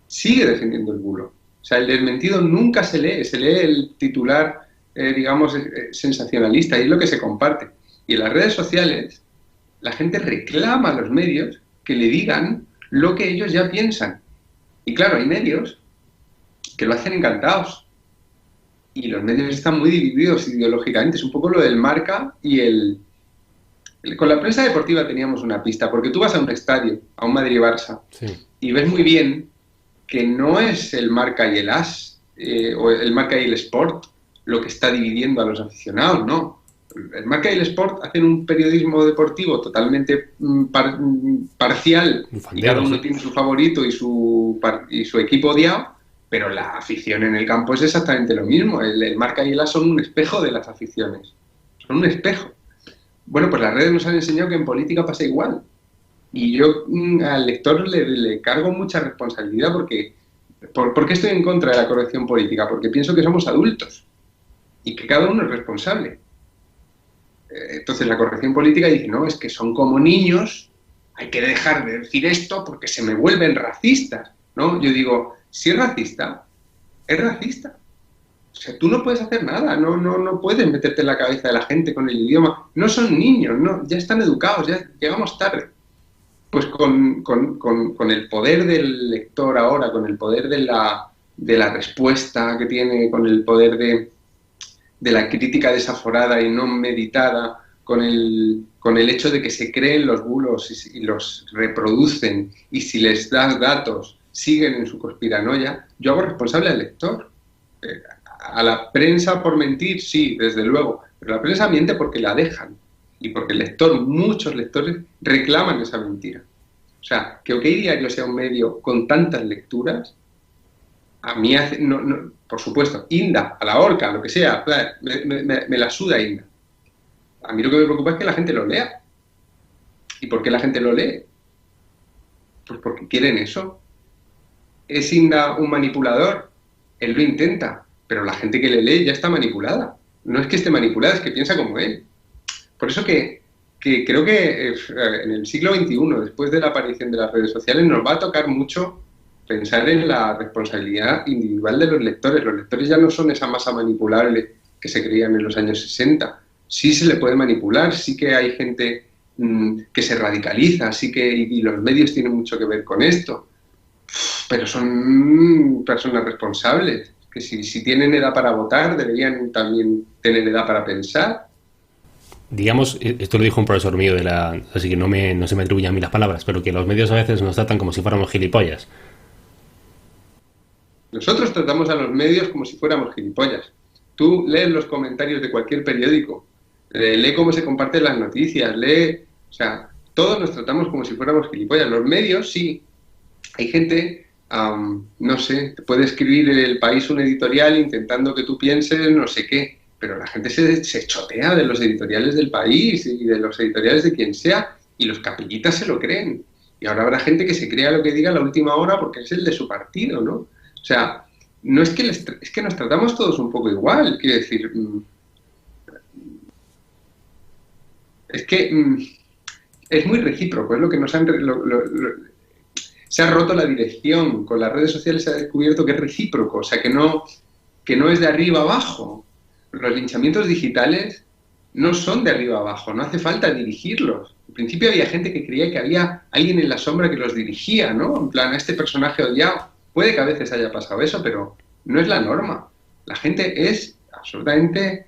sigue defendiendo el bulo. O sea, el desmentido nunca se lee el titular, digamos, sensacionalista, y es lo que se comparte. Y en las redes sociales, la gente reclama a los medios que le digan lo que ellos ya piensan. Y claro, hay medios que lo hacen encantados. Y los medios están muy divididos ideológicamente. Es un poco lo del Marca y el... Con la prensa deportiva teníamos una pista, porque tú vas a un estadio, a un Madrid-Barça, sí, y ves muy bien que no es el Marca y el AS, o el Marca y el Sport, lo que está dividiendo a los aficionados, no. El Marca y el Sport hacen un periodismo deportivo totalmente parcial, y cada uno tiene su favorito y su equipo odiado, pero la afición en el campo es exactamente lo mismo. El Marca y el AS son un espejo de las aficiones, son un espejo. Bueno, pues las redes nos han enseñado que en política pasa igual. Y yo al lector le cargo mucha responsabilidad porque... ¿Por qué estoy en contra de la corrección política? Porque pienso que somos adultos y que cada uno es responsable. Entonces la corrección política dice, no, es que son como niños, hay que dejar de decir esto porque se me vuelven racistas, ¿no? Yo digo, si es racista, es racista. O sea, tú no puedes hacer nada, no puedes meterte en la cabeza de la gente con el idioma. No son niños, no, ya están educados, ya llegamos tarde. Pues con el poder del lector ahora, con el poder de la respuesta que tiene, con el poder de la crítica desaforada y no meditada, con el hecho de que se creen los bulos y los reproducen, y si les das datos siguen en su conspiranoia, yo hago responsable al lector. A la prensa por mentir, sí, desde luego, pero la prensa miente porque la dejan y porque el lector, muchos lectores, reclaman esa mentira. O sea, que OK Diario sea un medio con tantas lecturas, a mí hace, por supuesto, Inda, a la horca, lo que sea, me la suda Inda. A mí lo que me preocupa es que la gente lo lea. ¿Y por qué la gente lo lee? Pues porque quieren eso. ¿Es Inda un manipulador? Él lo intenta. Pero la gente que le lee ya está manipulada. No es que esté manipulada, es que piensa como él. Por eso que creo que en el siglo XXI, después de la aparición de las redes sociales, nos va a tocar mucho pensar en la responsabilidad individual de los lectores. Los lectores ya no son esa masa manipulable que se creían en los años 60. Sí se le puede manipular, sí que hay gente que se radicaliza, sí que y los medios tienen mucho que ver con esto. Pero son personas responsables, que si tienen edad para votar, deberían también tener edad para pensar. Digamos, esto lo dijo un profesor mío así que no se me atribuyen a mí las palabras, pero que los medios a veces nos tratan como si fuéramos gilipollas. Nosotros tratamos a los medios como si fuéramos gilipollas. Tú lees los comentarios de cualquier periódico, lee cómo se comparten las noticias, o sea, todos nos tratamos como si fuéramos gilipollas. Los medios, sí. Hay gente... no sé, te puede escribir El País un editorial intentando que tú pienses no sé qué, pero la gente se chotea de los editoriales del País y de los editoriales de quien sea, y los capillitas se lo creen. Y ahora habrá gente que se crea lo que diga a la última hora porque es el de su partido, ¿no? O sea, no es que es que nos tratamos todos un poco igual, quiero decir... Es que es muy recíproco, es lo que nos han... Se ha roto la dirección, con las redes sociales se ha descubierto que es recíproco, o sea, que no es de arriba abajo. Los linchamientos digitales no son de arriba abajo, no hace falta dirigirlos. Al principio había gente que creía que había alguien en la sombra que los dirigía, ¿no? En plan, a este personaje odiado. Puede que a veces haya pasado eso, pero no es la norma. La gente es absolutamente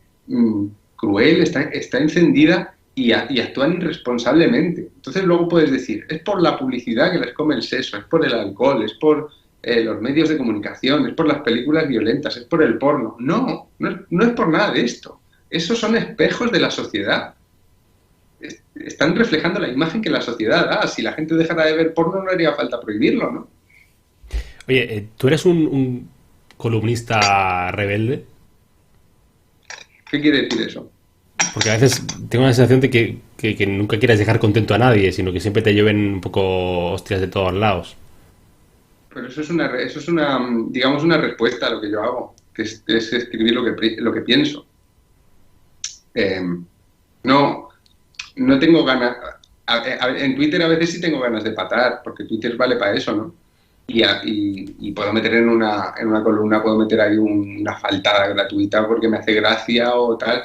cruel, está encendida y actúan irresponsablemente. Entonces luego puedes decir, es por la publicidad que les come el seso, es por el alcohol, es por los medios de comunicación, es por las películas violentas, es por el porno. No es por nada de esto. Esos son espejos de la sociedad. Están reflejando la imagen que la sociedad da. Si la gente dejara de ver porno, no haría falta prohibirlo, ¿no? Oye, ¿tú eres un columnista rebelde? ¿Qué quiere decir eso? Porque a veces tengo la sensación de que nunca quieras dejar contento a nadie, sino que siempre te lleven un poco hostias de todos lados. Pero eso es una digamos, una respuesta a lo que yo hago. que es escribir lo que pienso. No, no tengo ganas. En Twitter a veces sí tengo ganas de patar, porque Twitter vale para eso, ¿no? Y puedo meter en una columna, puedo meter ahí una faltada gratuita porque me hace gracia o tal.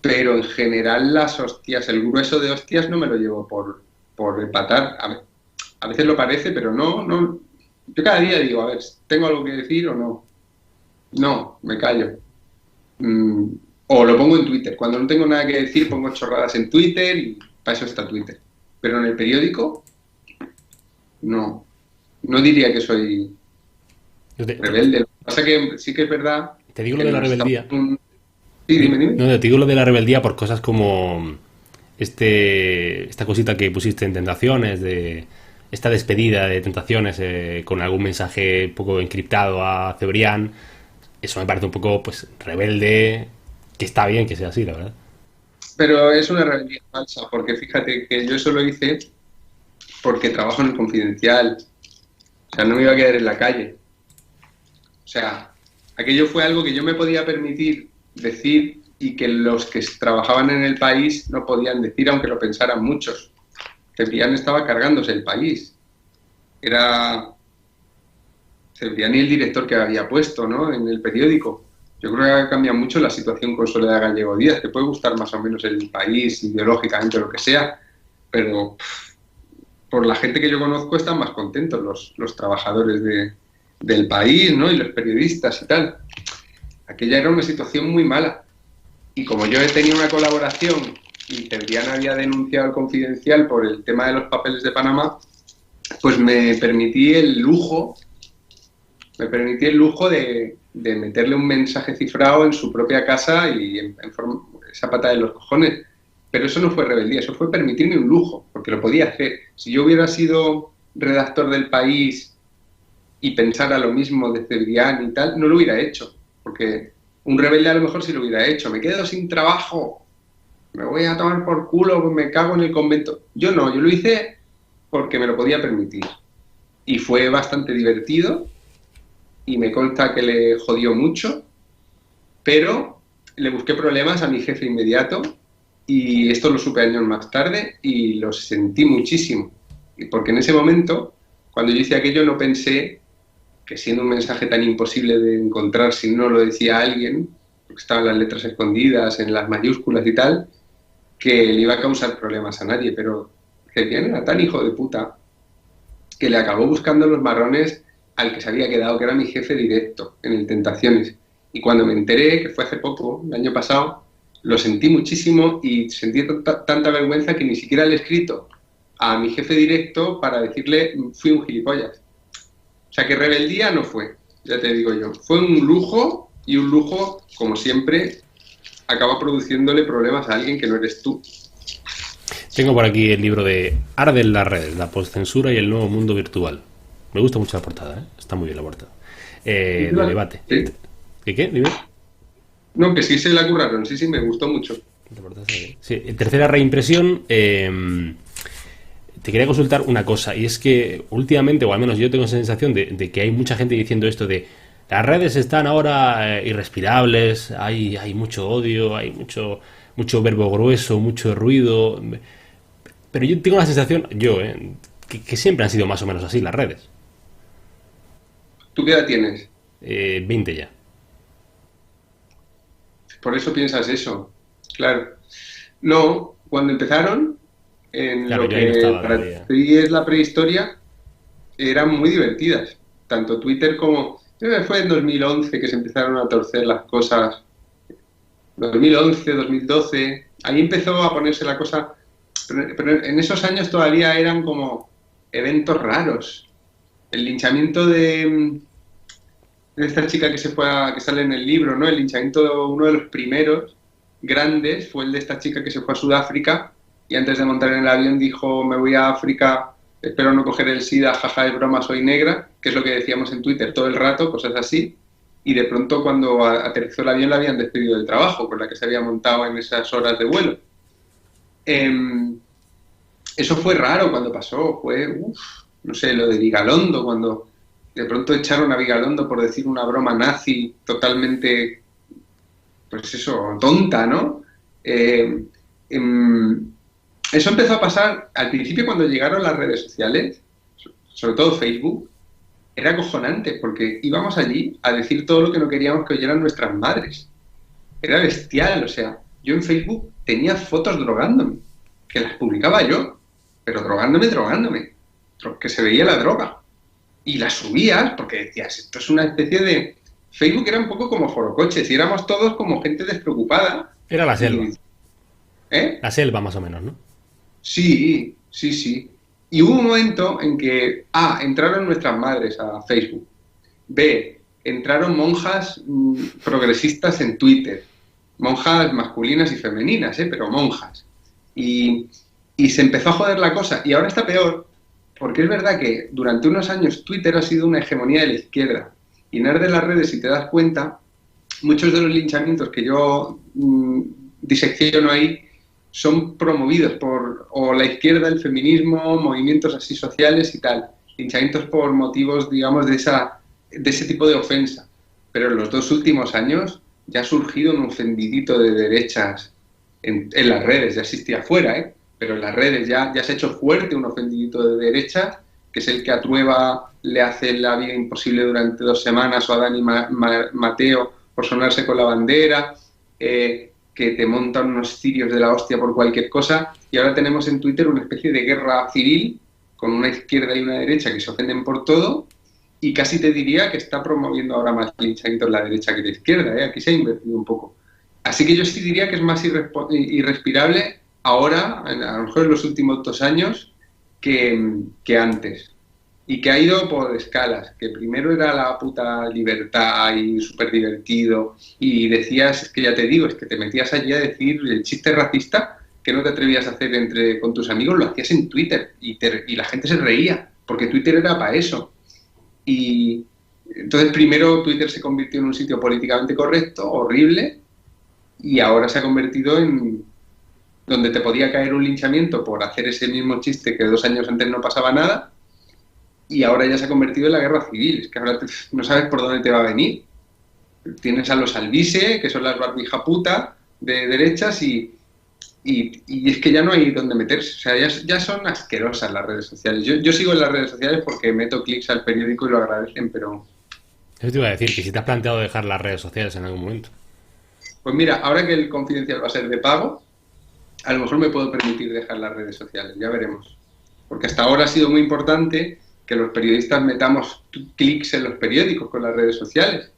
Pero en general las hostias, el grueso de hostias no me lo llevo por patar. A veces lo parece, pero no. Yo cada día digo, a ver, ¿tengo algo que decir o no? No, me callo. O lo pongo en Twitter. Cuando no tengo nada que decir, pongo chorradas en Twitter y para eso está Twitter. Pero en el periódico, no. No diría que soy rebelde. Lo que pasa es que sí que es verdad. Te digo lo de la rebeldía. Sí, dime. No, te digo lo de la rebeldía por cosas como esta cosita que pusiste en Tentaciones, de esta despedida de Tentaciones con algún mensaje un poco encriptado a Cebrián. Eso me parece un poco pues rebelde, que está bien que sea así, la verdad. Pero es una rebeldía falsa, porque fíjate que yo eso lo hice porque trabajo en el Confidencial. O sea, no me iba a quedar en la calle. O sea, aquello fue algo que yo me podía permitir decir y que los que trabajaban en el país no podían decir, aunque lo pensaran muchos. Cebrián estaba cargándose el país. Era Cebrián y el director que había puesto, ¿no?, en el periódico. Yo creo que ha cambiado mucho la situación con Soledad Gallego Díaz. Te puede gustar más o menos el país, ideológicamente, lo que sea, pero por la gente que yo conozco están más contentos los trabajadores del país, ¿no?, y los periodistas y tal. Aquella era una situación muy mala. Y como yo he tenido una colaboración y Cebrián había denunciado al Confidencial por el tema de los papeles de Panamá, pues me permití el lujo de meterle un mensaje cifrado en su propia casa y en forma, esa pata de los cojones. Pero eso no fue rebeldía, eso fue permitirme un lujo, porque lo podía hacer. Si yo hubiera sido redactor del País y pensara lo mismo de Cebrián y tal, no lo hubiera hecho, porque un rebelde a lo mejor sí lo hubiera hecho. Me quedo sin trabajo, me voy a tomar por culo, me cago en el convento. Yo no, yo lo hice porque me lo podía permitir. Y fue bastante divertido y me consta que le jodió mucho, pero le busqué problemas a mi jefe inmediato y esto lo supe años más tarde y lo sentí muchísimo. Porque en ese momento, cuando yo hice aquello, no pensé que siendo un mensaje tan imposible de encontrar si no lo decía alguien, porque estaban las letras escondidas en las mayúsculas y tal, que le iba a causar problemas a nadie, pero Cebrián era tan hijo de puta que le acabó buscando los marrones al que se había quedado, que era mi jefe directo en el Tentaciones. Y cuando me enteré, que fue hace poco, el año pasado, lo sentí muchísimo y sentí tanta vergüenza que ni siquiera le he escrito a mi jefe directo para decirle fui un gilipollas. O sea que rebeldía no fue, ya te digo yo. Fue un lujo y un lujo, como siempre, acaba produciéndole problemas a alguien que no eres tú. Tengo por aquí el libro de Arden las redes, la postcensura y el nuevo mundo virtual. Me gusta mucho la portada, ¿eh? Está muy bien la portada. De debate. ¿Sí? ¿Qué? Dime. No, que sí se la curraron, sí, me gustó mucho. Sí, tercera reimpresión. Te quería consultar una cosa, y es que últimamente, o al menos yo tengo esa sensación de que hay mucha gente diciendo esto de las redes están ahora irrespirables, hay mucho odio, hay mucho verbo grueso, mucho ruido. Pero yo tengo la sensación, que siempre han sido más o menos así las redes. ¿Tú qué edad tienes? 20 ya. Por eso piensas eso, claro. No, cuando empezaron, en claro, lo que para ti es la prehistoria, eran muy divertidas. Tanto Twitter como... Fue en 2011 que se empezaron a torcer las cosas. 2011, 2012, ahí empezó a ponerse la cosa... Pero en esos años todavía eran como eventos raros. El linchamiento de esta chica que sale en el libro, ¿no? El linchamiento, uno de los primeros grandes, fue el de esta chica que se fue a Sudáfrica y antes de montar en el avión dijo, me voy a África, espero no coger el SIDA, jaja, de broma, soy negra, que es lo que decíamos en Twitter todo el rato, cosas así, y de pronto cuando aterrizó el avión la habían despedido del trabajo, con la que se había montado en esas horas de vuelo. Eso fue raro cuando pasó, fue, no sé, lo de Vigalondo, cuando de pronto echaron a Vigalondo por decir una broma nazi totalmente, pues eso, tonta, ¿no? Eso empezó a pasar al principio cuando llegaron las redes sociales, sobre todo Facebook. Era acojonante porque íbamos allí a decir todo lo que no queríamos que oyeran nuestras madres. Era bestial, o sea, yo en Facebook tenía fotos drogándome, que las publicaba yo, pero drogándome, que se veía la droga. Y las subías porque decías, esto es una especie de... Facebook era un poco como Forocoches y éramos todos como gente despreocupada. Era la selva. ¿Eh? La selva más o menos, ¿no? Sí. Y hubo un momento en que, entraron nuestras madres a Facebook. B, entraron monjas progresistas en Twitter. Monjas masculinas y femeninas, pero monjas. Y se empezó a joder la cosa. Y ahora está peor, porque es verdad que durante unos años Twitter ha sido una hegemonía de la izquierda. Y en de las redes, si te das cuenta, muchos de los linchamientos que yo disecciono ahí son promovidos por o la izquierda, el feminismo, movimientos así sociales y tal. Linchamientos por motivos, digamos, de ese tipo de ofensa. Pero en los 2 últimos años ya ha surgido un ofendidito de derechas en las redes. Ya existía afuera, pero en las redes ya se ha hecho fuerte un ofendidito de derechas, que es el que a Trueba le hace la vida imposible durante 2 semanas, o a Dani Mateo por sonarse con la bandera, que te montan unos cirios de la hostia por cualquier cosa, y ahora tenemos en Twitter una especie de guerra civil con una izquierda y una derecha que se ofenden por todo, y casi te diría que está promoviendo ahora más linchamientos la derecha que la izquierda, Aquí se ha invertido un poco. Así que yo sí diría que es más irrespirable ahora, a lo mejor en los últimos 2 años, que antes. Y que ha ido por escalas, que primero era la puta libertad y súper divertido, y decías, es que ya te digo, es que te metías allí a decir el chiste racista que no te atrevías a hacer con tus amigos, lo hacías en Twitter, y la gente se reía, porque Twitter era para eso. Y entonces primero Twitter se convirtió en un sitio políticamente correcto, horrible, y ahora se ha convertido en donde te podía caer un linchamiento por hacer ese mismo chiste que 2 años antes no pasaba nada, y ahora ya se ha convertido en la guerra civil. Es que ahora no sabes por dónde te va a venir. Tienes a los Alvise, que son las barbija puta de derechas, y es que ya no hay dónde meterse. O sea, ya son asquerosas las redes sociales. Yo sigo en las redes sociales porque meto clics al periódico y lo agradecen, pero... Eso te iba a decir, que si te has planteado dejar las redes sociales en algún momento. Pues mira, ahora que el Confidencial va a ser de pago, a lo mejor me puedo permitir dejar las redes sociales, ya veremos. Porque hasta ahora ha sido muy importante que los periodistas metamos clics en los periódicos con las redes sociales.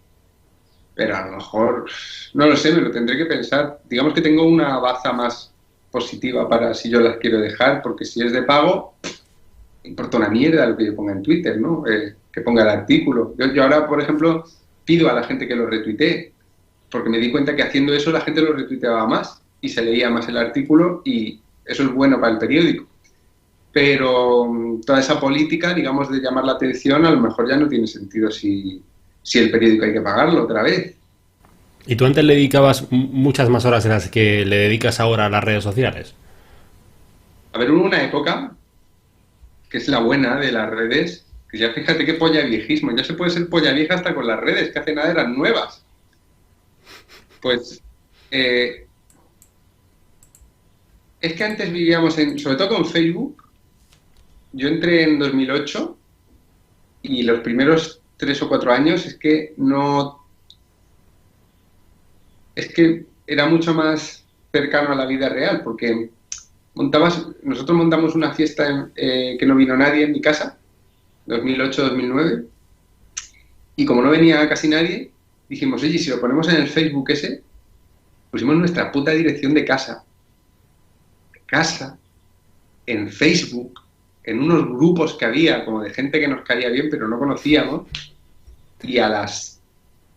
Pero a lo mejor, no lo sé, me lo tendré que pensar. Digamos que tengo una baza más positiva para si yo las quiero dejar, porque si es de pago, me importa una mierda lo que yo ponga en Twitter, ¿no? Que ponga el artículo. Yo ahora, por ejemplo, pido a la gente que lo retuitee, porque me di cuenta que haciendo eso la gente lo retuiteaba más y se leía más el artículo, y eso es bueno para el periódico. Pero toda esa política, digamos, de llamar la atención, a lo mejor ya no tiene sentido si el periódico hay que pagarlo otra vez. ¿Y tú antes le dedicabas muchas más horas de las que le dedicas ahora a las redes sociales? A ver, hubo una época, que es la buena de las redes, que ya fíjate qué polla viejismo, ya se puede ser polla vieja hasta con las redes, que hace nada eran nuevas. Pues... es que antes vivíamos sobre todo con Facebook. Yo entré en 2008 y los primeros 3 o 4 años es que era mucho más cercano a la vida real, porque nosotros montamos una fiesta que no vino nadie en mi casa, 2008-2009, y como no venía casi nadie, dijimos, oye, si lo ponemos en el Facebook pusimos nuestra puta dirección de casa, en Facebook, en unos grupos que había, como de gente que nos caía bien, pero no conocíamos, y a las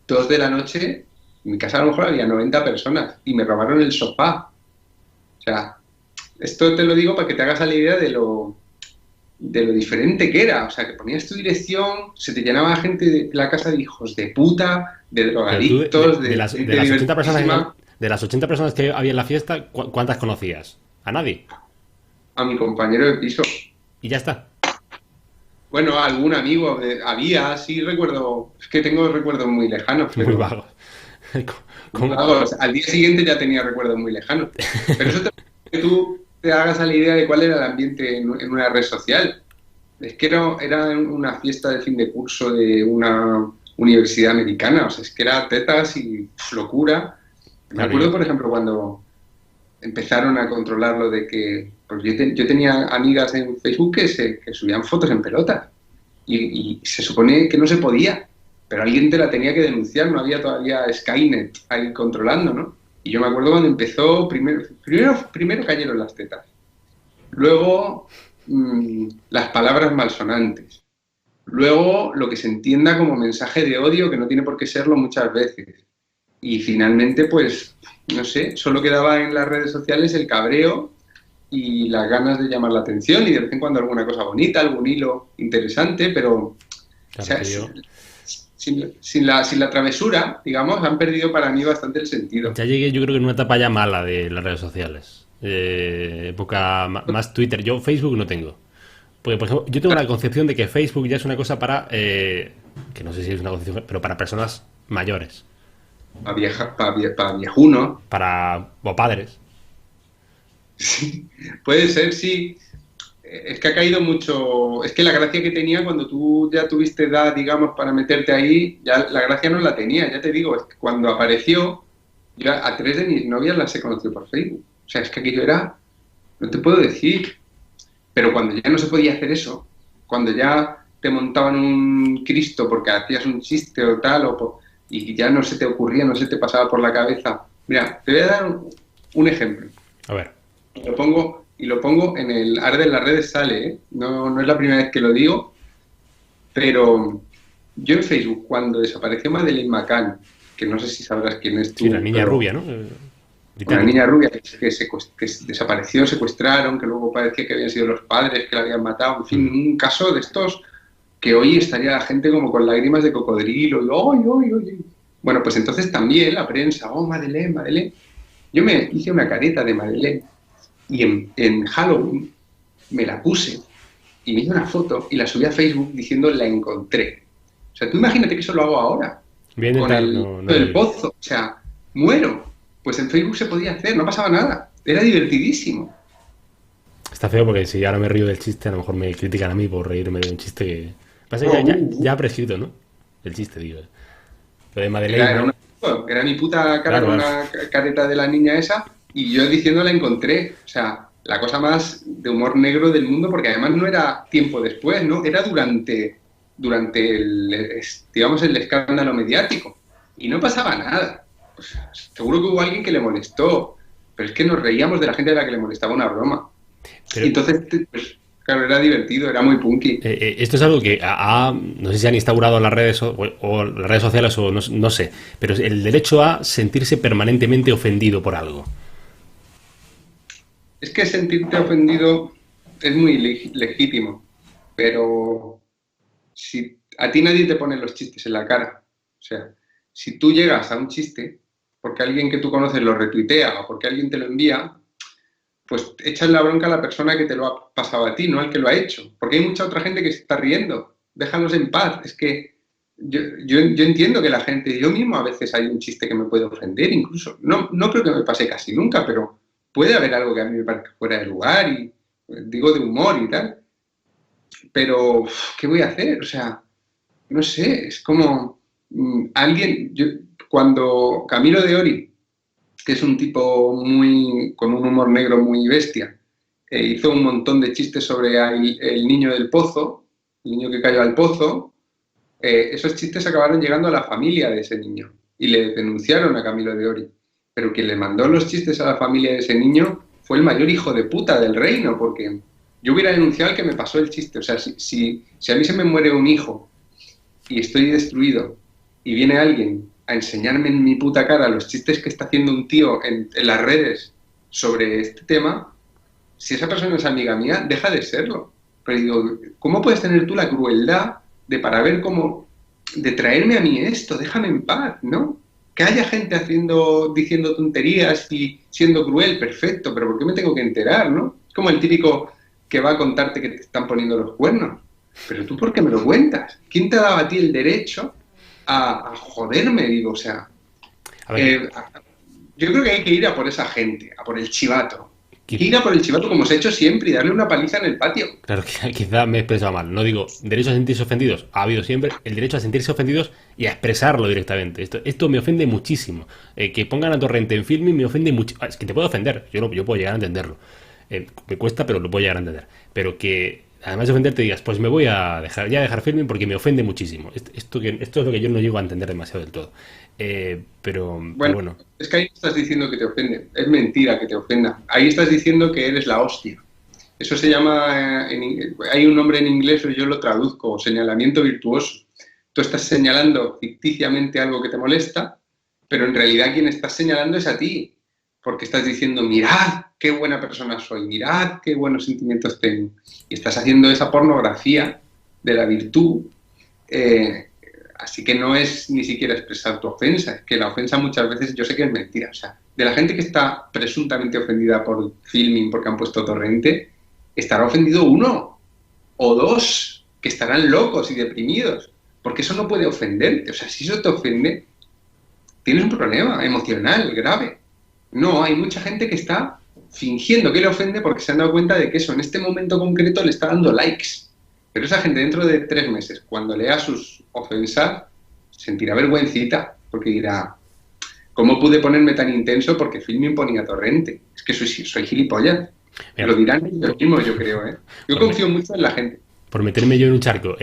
2 de la noche, en mi casa a lo mejor había 90 personas, y me robaron el sofá. O sea, esto te lo digo para que te hagas la idea de lo diferente que era. O sea, que ponías tu dirección, se te llenaba gente de la casa de hijos de puta, de drogadictos, de las 80 personas de las 80 personas que había en la fiesta, ¿cuántas conocías? ¿A nadie? A mi compañero de piso. Y ya está. Bueno, algún amigo había, sí recuerdo, es que tengo recuerdos muy lejanos, Muy pero vago. muy ¿Cómo? vagos. Al día siguiente ya tenía recuerdos muy lejanos. Pero eso te, que tú te hagas a la idea de cuál era el ambiente en una red social. Es que era una fiesta de fin de curso de una universidad americana, o sea, es que era tetas y locura. Me Claro, acuerdo, por ejemplo, cuando empezaron a controlar lo de que, pues yo tenía amigas en Facebook que subían fotos en pelota y se supone que no se podía, pero alguien te la tenía que denunciar, no había todavía Skynet ahí controlando, ¿no? Y yo me acuerdo cuando empezó, primero cayeron las tetas, luego las palabras malsonantes, luego lo que se entienda como mensaje de odio, que no tiene por qué serlo muchas veces. Y finalmente, pues, no sé, solo quedaba en las redes sociales el cabreo y las ganas de llamar la atención y de vez en cuando alguna cosa bonita, algún hilo interesante, pero o claro sea, que yo sin la travesura, digamos, han perdido para mí bastante el sentido. ya llegué, yo creo que en una etapa ya mala de las redes sociales. Época más Twitter. Yo Facebook no tengo. Porque, por ejemplo, yo tengo la concepción de que Facebook ya es una cosa para, que no sé si es una concepción, pero para personas mayores, Pa viejuno. para o padres. Sí, puede ser, sí. Es que ha caído mucho. Es que la gracia que tenía cuando tú ya tuviste edad, digamos, para meterte ahí, ya la gracia no la tenía. Ya te digo, es que cuando apareció, yo a tres de mis novias las he conocido por Facebook. O sea, es que aquello era, no te puedo decir. Pero cuando ya no se podía hacer eso, cuando ya te montaban un Cristo porque hacías un chiste o tal, y ya no se te ocurría, no se te pasaba por la cabeza. Mira, te voy a dar un ejemplo. A ver. Y lo pongo en el Arde en las redes sale, ¿eh? No, no es la primera vez que lo digo, pero yo en Facebook, cuando desapareció Madeleine McCann, que no sé si sabrás quién es Sí, tú, la niña pero rubia, ¿no? una Británica. niña rubia que desapareció, secuestraron, que luego parecía que habían sido los padres que la habían matado, en fin, un caso de estos que hoy estaría la gente como con lágrimas de cocodrilo, y ¡ay, ay, ay! Bueno, pues entonces también la prensa, ¡oh, Madeleine, Madeleine! Yo me hice una careta de Madeleine y en Halloween me la puse y me hice una foto y la subí a Facebook diciendo la encontré. O sea, tú imagínate que eso lo hago ahora, Voy a con intentar, no, no lo el vi. pozo. O sea, muero. Pues en Facebook se podía hacer, no pasaba nada. Era divertidísimo. Está feo porque si ahora me río del chiste, a lo mejor me critican a mí por reírme de un chiste que. Pasa que No, ya ha prescrito, ¿no? El chiste, digo. Lo de Era, Madeleine, era, ¿no? una, era mi puta cara Claro, con claro. la careta de la niña esa y yo diciendo la encontré. O sea, la cosa más de humor negro del mundo, porque además no era tiempo después, ¿no? Era durante digamos, el escándalo mediático. Y no pasaba nada. Pues, seguro que hubo alguien que le molestó, pero es que nos reíamos de la gente a la que le molestaba una broma. Y Pero entonces, pues, claro, era divertido, era muy punky. esto es algo que no sé si han instaurado las redes o las redes sociales o no, no sé, pero es el derecho a sentirse permanentemente ofendido por algo. Es que sentirte ofendido es muy legítimo, pero si a ti nadie te pone los chistes en la cara, o sea, si tú llegas a un chiste porque alguien que tú conoces lo retuitea o porque alguien te lo envía, pues echas la bronca a la persona que te lo ha pasado a ti, no al que lo ha hecho, porque hay mucha otra gente que se está riendo, déjalos en paz. Es que yo entiendo que la gente, yo mismo a veces hay un chiste que me puede ofender, incluso, no creo que me pase casi nunca, pero puede haber algo que a mí me parezca fuera de lugar y digo de humor y tal, pero ¿qué voy a hacer? O sea, no sé, es como cuando Camilo de Ori, que es un tipo con un humor negro muy bestia, hizo un montón de chistes sobre el niño del pozo, el niño que cayó al pozo. Esos chistes acabaron llegando a la familia de ese niño y le denunciaron a Camilo de Ori. Pero quien le mandó los chistes a la familia de ese niño fue el mayor hijo de puta del reino, porque yo hubiera denunciado al que me pasó el chiste. O sea, si a mí se me muere un hijo y estoy destruido y viene alguien a enseñarme en mi puta cara los chistes que está haciendo un tío en las redes sobre este tema, si esa persona es amiga mía, deja de serlo. Pero digo, ¿cómo puedes tener tú la crueldad de traerme a mí esto? Déjame en paz, ¿no? Que haya gente diciendo tonterías y siendo cruel, perfecto, pero ¿por qué me tengo que enterar, no? Es como el típico que va a contarte que te están poniendo los cuernos. pero tú ¿por qué me lo cuentas? ¿Quién te ha dado a ti el derecho a joderme? Digo, o sea, A ver, yo creo que hay que ir a por esa gente, a por el chivato. Hay que qui- ir a por el chivato como se ha hecho siempre y darle una paliza en el patio. claro, quizá me he expresado mal. No digo derecho a sentirse ofendidos. Ha habido siempre el derecho a sentirse ofendidos y a expresarlo directamente. Esto me ofende muchísimo. Que pongan a Torrente en Filmin me ofende mucho. Es que te puedo ofender. Yo puedo llegar a entenderlo. Me cuesta, pero lo puedo llegar a entender. Pero que además de ofenderte digas, pues me voy a dejar Filmin porque me ofende muchísimo. Esto es lo que yo no llego a entender demasiado del todo. Pero Bueno, bueno. es que ahí no estás diciendo que te ofende. Es mentira que te ofenda. Ahí estás diciendo que eres la hostia. Eso se llama, hay un nombre en inglés, yo lo traduzco, señalamiento virtuoso. Tú estás señalando ficticiamente algo que te molesta, pero en realidad quien estás señalando es a ti, porque estás diciendo, mirad qué buena persona soy, mirad qué buenos sentimientos tengo. Y estás haciendo esa pornografía de la virtud. Así que no es ni siquiera expresar tu ofensa, es que la ofensa muchas veces yo sé que es mentira. O sea, de la gente que está presuntamente ofendida por Filmin porque han puesto Torrente, estará ofendido uno o dos que estarán locos y deprimidos, porque eso no puede ofenderte. O sea, si eso te ofende, tienes un problema emocional grave. No, hay mucha gente que está fingiendo que le ofende porque se han dado cuenta de que eso en este momento concreto le está dando likes. Pero esa gente dentro de 3 meses, cuando lea sus ofensas, sentirá vergüencita, porque dirá, ¿cómo pude ponerme tan intenso porque Filmin ponía Torrente? Es que soy gilipollas. Mira, Lo dirán ellos mismos, yo creo, ¿eh? Yo por, confío mucho en la gente. por meterme yo en un charco,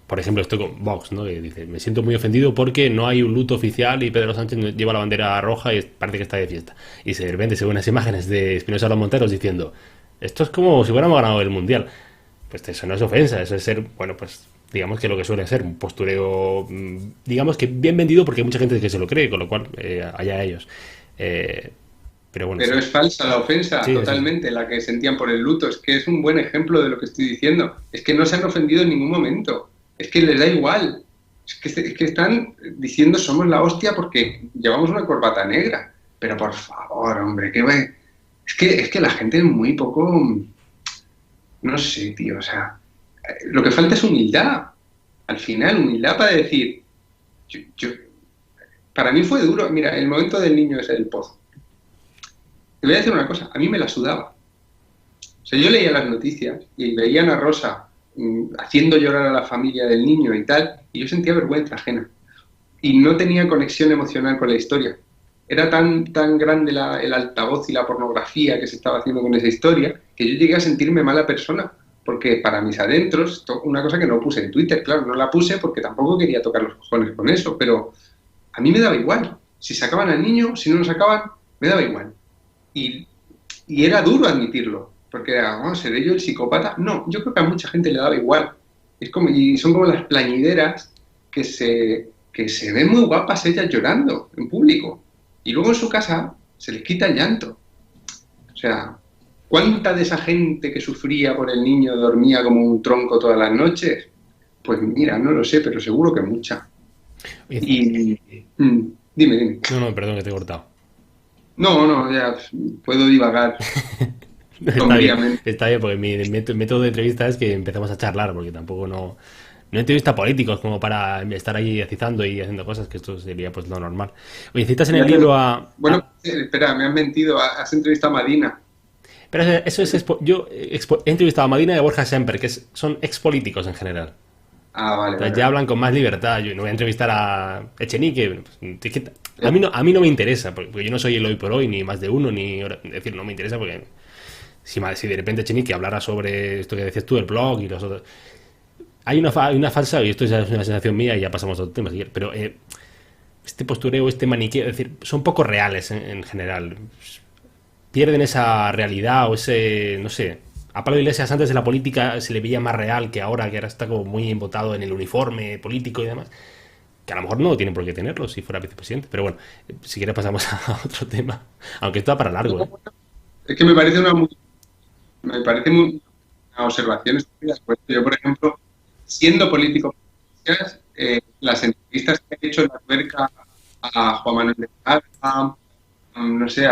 por ejemplo, esto con Vox, ¿no? Que dice, me siento muy ofendido porque no hay un luto oficial y Pedro Sánchez lleva la bandera roja y parece que está de fiesta. Y de repente se ven unas imágenes de Espinosa Los Monteros diciendo, esto es como si hubiéramos ganado el Mundial. Pues eso no es ofensa, eso es ser, bueno, pues digamos que lo que suele ser un postureo, digamos que bien vendido porque hay mucha gente que se lo cree, con lo cual allá ellos. Pero bueno, Pero sí. es falsa la ofensa, Sí, sí, sí. totalmente, la que sentían por el luto. Es que es un buen ejemplo de lo que estoy diciendo. Es que no se han ofendido en ningún momento. Es que les da igual. Es que están diciendo somos la hostia porque llevamos una corbata negra. Pero por favor, hombre, es que la gente es muy poco... No sé, tío, o sea, lo que falta es humildad. Al final, humildad para decir... yo- para mí fue duro. Mira, el momento del niño ese del pozo. Te voy a decir una cosa, a mí me la sudaba. O sea, yo leía las noticias y veían a Rosa haciendo llorar a la familia del niño y tal, y yo sentía vergüenza ajena. Y no tenía conexión emocional con la historia. Era tan grande el altavoz y la pornografía que se estaba haciendo con esa historia, que yo llegué a sentirme mala persona. Porque para mis adentros, una cosa que no puse en Twitter, claro, no la puse porque tampoco quería tocar los cojones con eso, pero a mí me daba igual. Si sacaban al niño, si no lo sacaban, me daba igual. Y, y era duro admitirlo, porque era, oh, ¿seré yo el psicópata? No, yo creo que a mucha gente le daba igual. Y son como las plañideras que se ven muy guapas ellas llorando en público. Y luego en su casa se les quita el llanto. O sea, ¿cuánta de esa gente que sufría por el niño dormía como un tronco todas las noches? Pues mira, no lo sé, pero seguro que mucha. Y dime. No, no, perdón que te he cortado. No, no, ya puedo divagar sombríamente. Está bien, porque mi método de entrevista es que empezamos a charlar, porque tampoco no entrevista a políticos como para estar ahí acizando y haciendo cosas, que esto sería pues lo normal. Oye, citas en el libro Bueno, espera, me has mentido, has entrevistado a Madina. Pero eso es... Yo he entrevistado a Madina y a Borja Semper, que son expolíticos en general. Ah, vale, Entonces vale. ya hablan con más libertad. Yo no voy a entrevistar a Echenique. Pues, es que a mí no me interesa, porque yo no soy el hoy por hoy, ni más de uno, ni... Es decir, no me interesa porque si de repente Echenique hablara sobre esto que decías tú, el blog y los otros... Hay una falsa, y esto ya es una sensación mía y ya pasamos a otro tema, pero este postureo, este maniqueo, es decir, son poco reales en general. Pierden esa realidad o ese, no sé. A Pablo Iglesias antes de la política se le veía más real que ahora está como muy embotado en el uniforme político y demás. Que a lo mejor no tiene por qué tenerlo si fuera vicepresidente. Pero bueno, si quieres pasamos a otro tema. Aunque esto va para largo, ¿eh? Es que me parece una observación estúpida. Yo, por ejemplo, siendo político, las entrevistas que he hecho en la tuerca a Juan Manuel de Prada, no sé,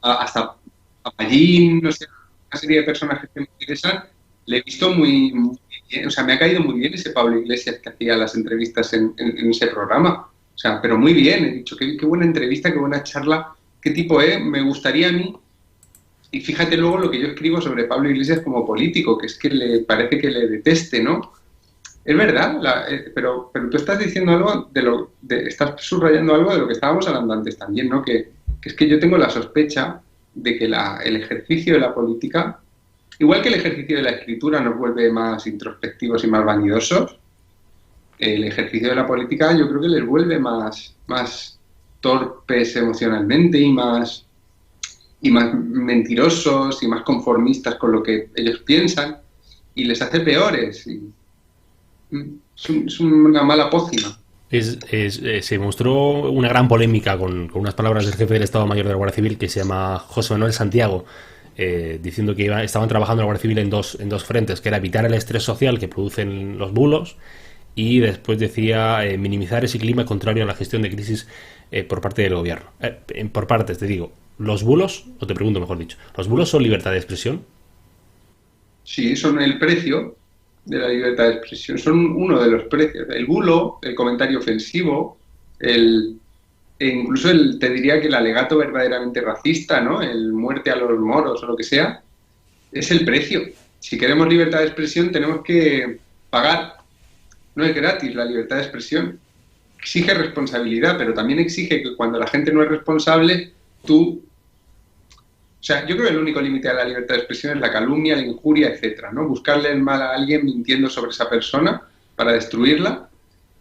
hasta a Pallín, no sé, una serie de personajes que me interesan, le he visto muy, muy bien, o sea, me ha caído muy bien ese Pablo Iglesias que hacía las entrevistas en ese programa. O sea, pero muy bien, he dicho, qué buena entrevista, qué buena charla, qué tipo, me gustaría a mí. Y fíjate luego lo que yo escribo sobre Pablo Iglesias como político, que es que le parece que le deteste, ¿no? Es verdad, pero tú estás diciendo algo estás subrayando algo de lo que estábamos hablando antes también, ¿no? Que es que yo tengo la sospecha de que el ejercicio de la política, igual que el ejercicio de la escritura nos vuelve más introspectivos y más vanidosos, el ejercicio de la política yo creo que les vuelve más torpes emocionalmente y más mentirosos y más conformistas con lo que ellos piensan y les hace peores. Es una mala pócima. Se mostró una gran polémica con unas palabras del jefe del Estado Mayor de la Guardia Civil, que se llama José Manuel Santiago, diciendo que estaban trabajando en la Guardia Civil en dos frentes, que era evitar el estrés social que producen los bulos, y después decía minimizar ese clima contrario a la gestión de crisis por parte del gobierno. Por partes, te digo, ¿los bulos, o te pregunto mejor dicho, los bulos son libertad de expresión? Sí, son el precio de la libertad de expresión, son uno de los precios. El bulo, el comentario ofensivo, incluso te diría que el alegato verdaderamente racista, ¿no? El muerte a los moros o lo que sea, es el precio. Si queremos libertad de expresión tenemos que pagar. No es gratis la libertad de expresión. Exige responsabilidad, pero también exige que cuando la gente no es responsable, o sea, yo creo que el único límite a la libertad de expresión es la calumnia, la injuria, etcétera, ¿no? Buscarle el mal a alguien mintiendo sobre esa persona para destruirla.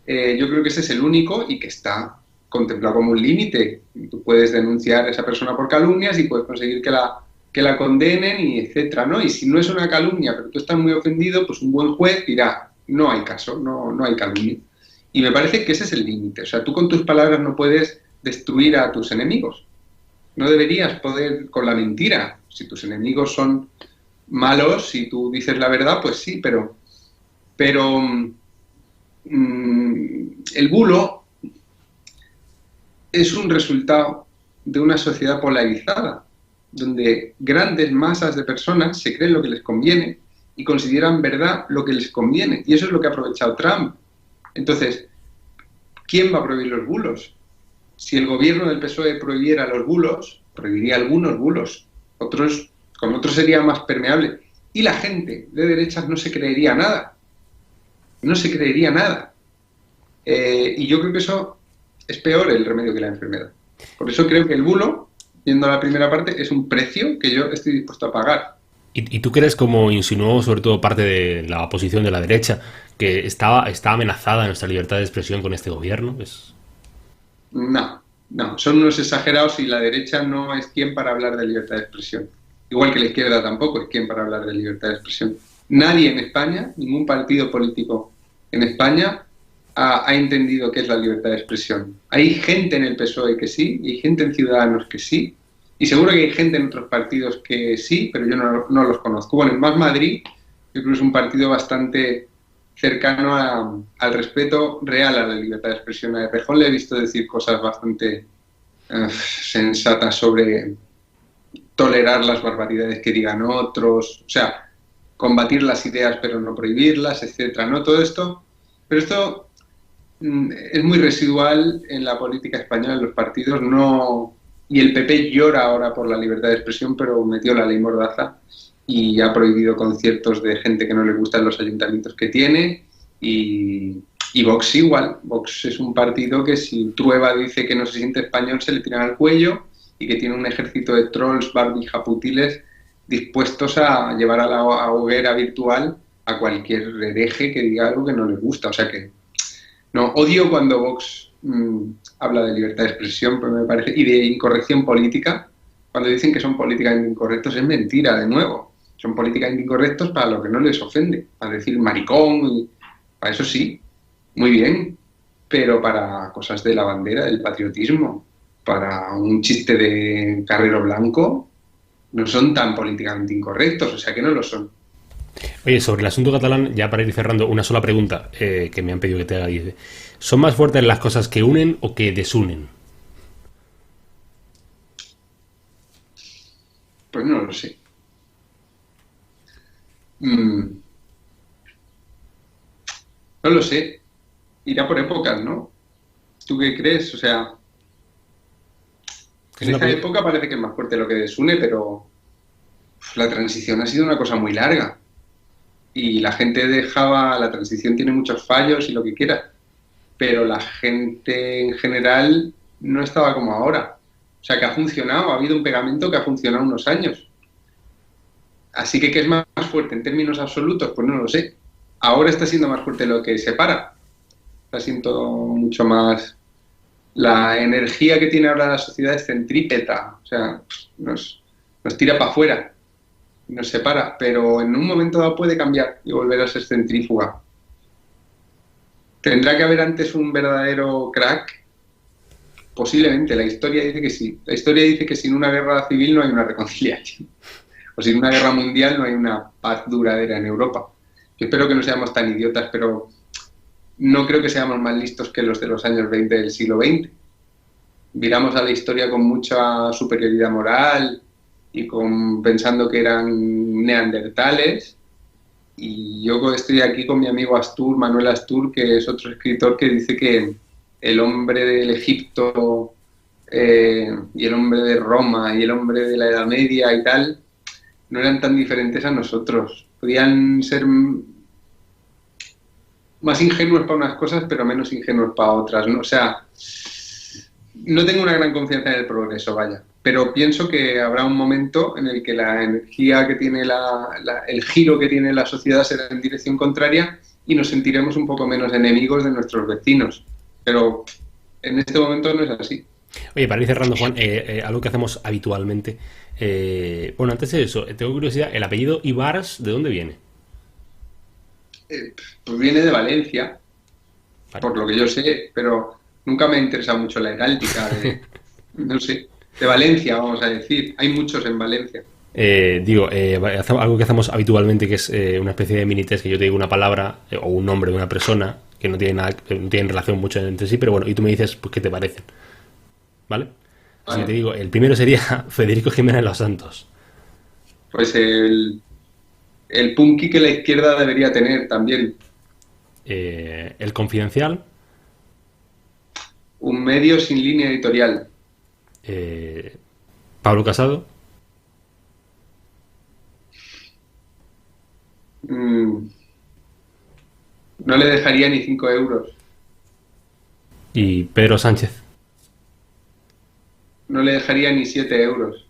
Yo creo que ese es el único y que está contemplado como un límite. Tú puedes denunciar a esa persona por calumnias y puedes conseguir que la condenen y etcétera, ¿no? Y si no es una calumnia, pero tú estás muy ofendido, pues un buen juez dirá, no hay caso, no hay calumnia. Y me parece que ese es el límite. O sea, tú con tus palabras no puedes destruir a tus enemigos. No deberías poder con la mentira. Si tus enemigos son malos, si tú dices la verdad, pues sí, pero el bulo es un resultado de una sociedad polarizada, donde grandes masas de personas se creen lo que les conviene y consideran verdad lo que les conviene. Y eso es lo que ha aprovechado Trump. Entonces, ¿quién va a prohibir los bulos? Si el gobierno del PSOE prohibiera los bulos, prohibiría algunos bulos, con otros sería más permeable. Y la gente de derechas no se creería nada. No se creería nada. Y yo creo que eso es peor el remedio que la enfermedad. Por eso creo que el bulo, viendo la primera parte, es un precio que yo estoy dispuesto a pagar. ¿Y tú crees, como insinuó sobre todo parte de la oposición de la derecha, que está amenazada nuestra libertad de expresión con este gobierno? No, son unos exagerados y la derecha no es quien para hablar de libertad de expresión. Igual que la izquierda tampoco es quien para hablar de libertad de expresión. Nadie en España, ningún partido político en España ha entendido qué es la libertad de expresión. Hay gente en el PSOE que sí, y hay gente en Ciudadanos que sí, y seguro que hay gente en otros partidos que sí, pero yo no los conozco. Bueno, en Más Madrid, yo creo que es un partido bastante cercano al respeto real a la libertad de expresión. A Errejón le he visto decir cosas bastante sensatas sobre tolerar las barbaridades que digan otros, o sea, combatir las ideas pero no prohibirlas, etcétera, ¿no? Todo esto, pero esto es muy residual en la política española, en los partidos, no. Y el PP llora ahora por la libertad de expresión, pero metió la ley Mordaza y ha prohibido conciertos de gente que no le gustan los ayuntamientos que tiene. Y Vox igual. Vox es un partido que si Trueba dice que no se siente español, se le tiran al cuello y que tiene un ejército de trolls barbijaputiles dispuestos a llevar a la hoguera virtual a cualquier hereje que diga algo que no le gusta. O sea que no, odio cuando Vox habla de libertad de expresión, pero me parece, y de incorrección política. Cuando dicen que son políticamente incorrectos, es mentira, de nuevo. Son políticamente incorrectos para lo que no les ofende, para decir maricón, y para eso sí, muy bien, pero para cosas de la bandera, del patriotismo, para un chiste de Carrero Blanco, no son tan políticamente incorrectos, o sea que no lo son. Oye, sobre el asunto catalán, ya para ir cerrando, una sola pregunta que me han pedido que te haga. Dice, ¿son más fuertes las cosas que unen o que desunen? Pues no lo sé. No lo sé. Irá por épocas, ¿no? ¿Tú qué crees? O sea, Es en una esta pre- época parece que es más fuerte lo que desune, pero la transición ha sido una cosa muy larga. Y la gente dejaba, la transición tiene muchos fallos y lo que quieras, pero la gente en general no estaba como ahora. O sea, que ha funcionado, ha habido un pegamento que ha funcionado unos años. Así que, ¿qué es más fuerte en términos absolutos? Pues no lo sé. Ahora está siendo más fuerte lo que separa. Está siendo mucho más... La energía que tiene ahora la sociedad es centrípeta. O sea, nos tira para afuera, nos separa. Pero en un momento dado puede cambiar y volver a ser centrífuga. ¿Tendrá que haber antes un verdadero crack? Posiblemente. La historia dice que sí. La historia dice que sin una guerra civil no hay una reconciliación. O sin una guerra mundial no hay una paz duradera en Europa. Yo espero que no seamos tan idiotas, pero no creo que seamos más listos que los de los años 20 del siglo XX. Miramos a la historia con mucha superioridad moral y pensando que eran neandertales. Y yo estoy aquí con mi amigo Astur, Manuel Astur, que es otro escritor que dice que el hombre del Egipto y el hombre de Roma y el hombre de la Edad Media y tal no eran tan diferentes a nosotros. Podían ser más ingenuos para unas cosas, pero menos ingenuos para otras, ¿no? O sea, no tengo una gran confianza en el progreso, vaya. Pero pienso que habrá un momento en el que la energía que tiene el giro que tiene la sociedad será en dirección contraria y nos sentiremos un poco menos enemigos de nuestros vecinos. Pero en este momento no es así. Oye, para ir cerrando, Juan, algo que hacemos habitualmente. Bueno, antes de eso, tengo curiosidad, ¿el apellido Ibars de dónde viene? Pues viene de Valencia, Vale. por lo que yo sé, pero nunca me ha interesado mucho la heráldica no sé, de Valencia, vamos a decir. Hay muchos en Valencia. Algo que hacemos habitualmente, que es una especie de mini test, que yo te digo una palabra o un nombre de una persona que no tiene nada, que no tienen relación mucho entre sí, pero bueno, y tú me dices, pues, ¿qué te parecen? ¿Vale? Así que te Vale. digo, el primero sería Federico Jiménez Los Santos. Pues el punky que la izquierda debería tener también. El Confidencial. Un medio sin línea editorial. eh, Pablo Casado. Mm, no le dejaría ni 5 euros. Y Pedro Sánchez. No le dejaría ni 7 euros.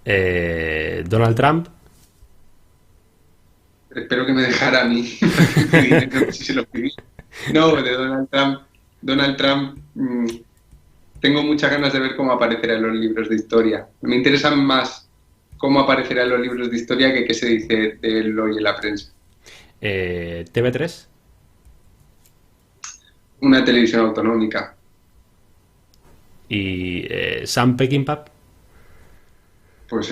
Donald Trump. Espero que me dejara a mí. No sé si se lo pedí. No, de Donald Trump. Donald Trump, tengo muchas ganas de ver cómo aparecerá en los libros de historia. Me interesan más cómo aparecerá en los libros de historia que qué se dice de él hoy en la prensa. TV3. Una televisión autonómica. Y Sam Peckinpah. Pues,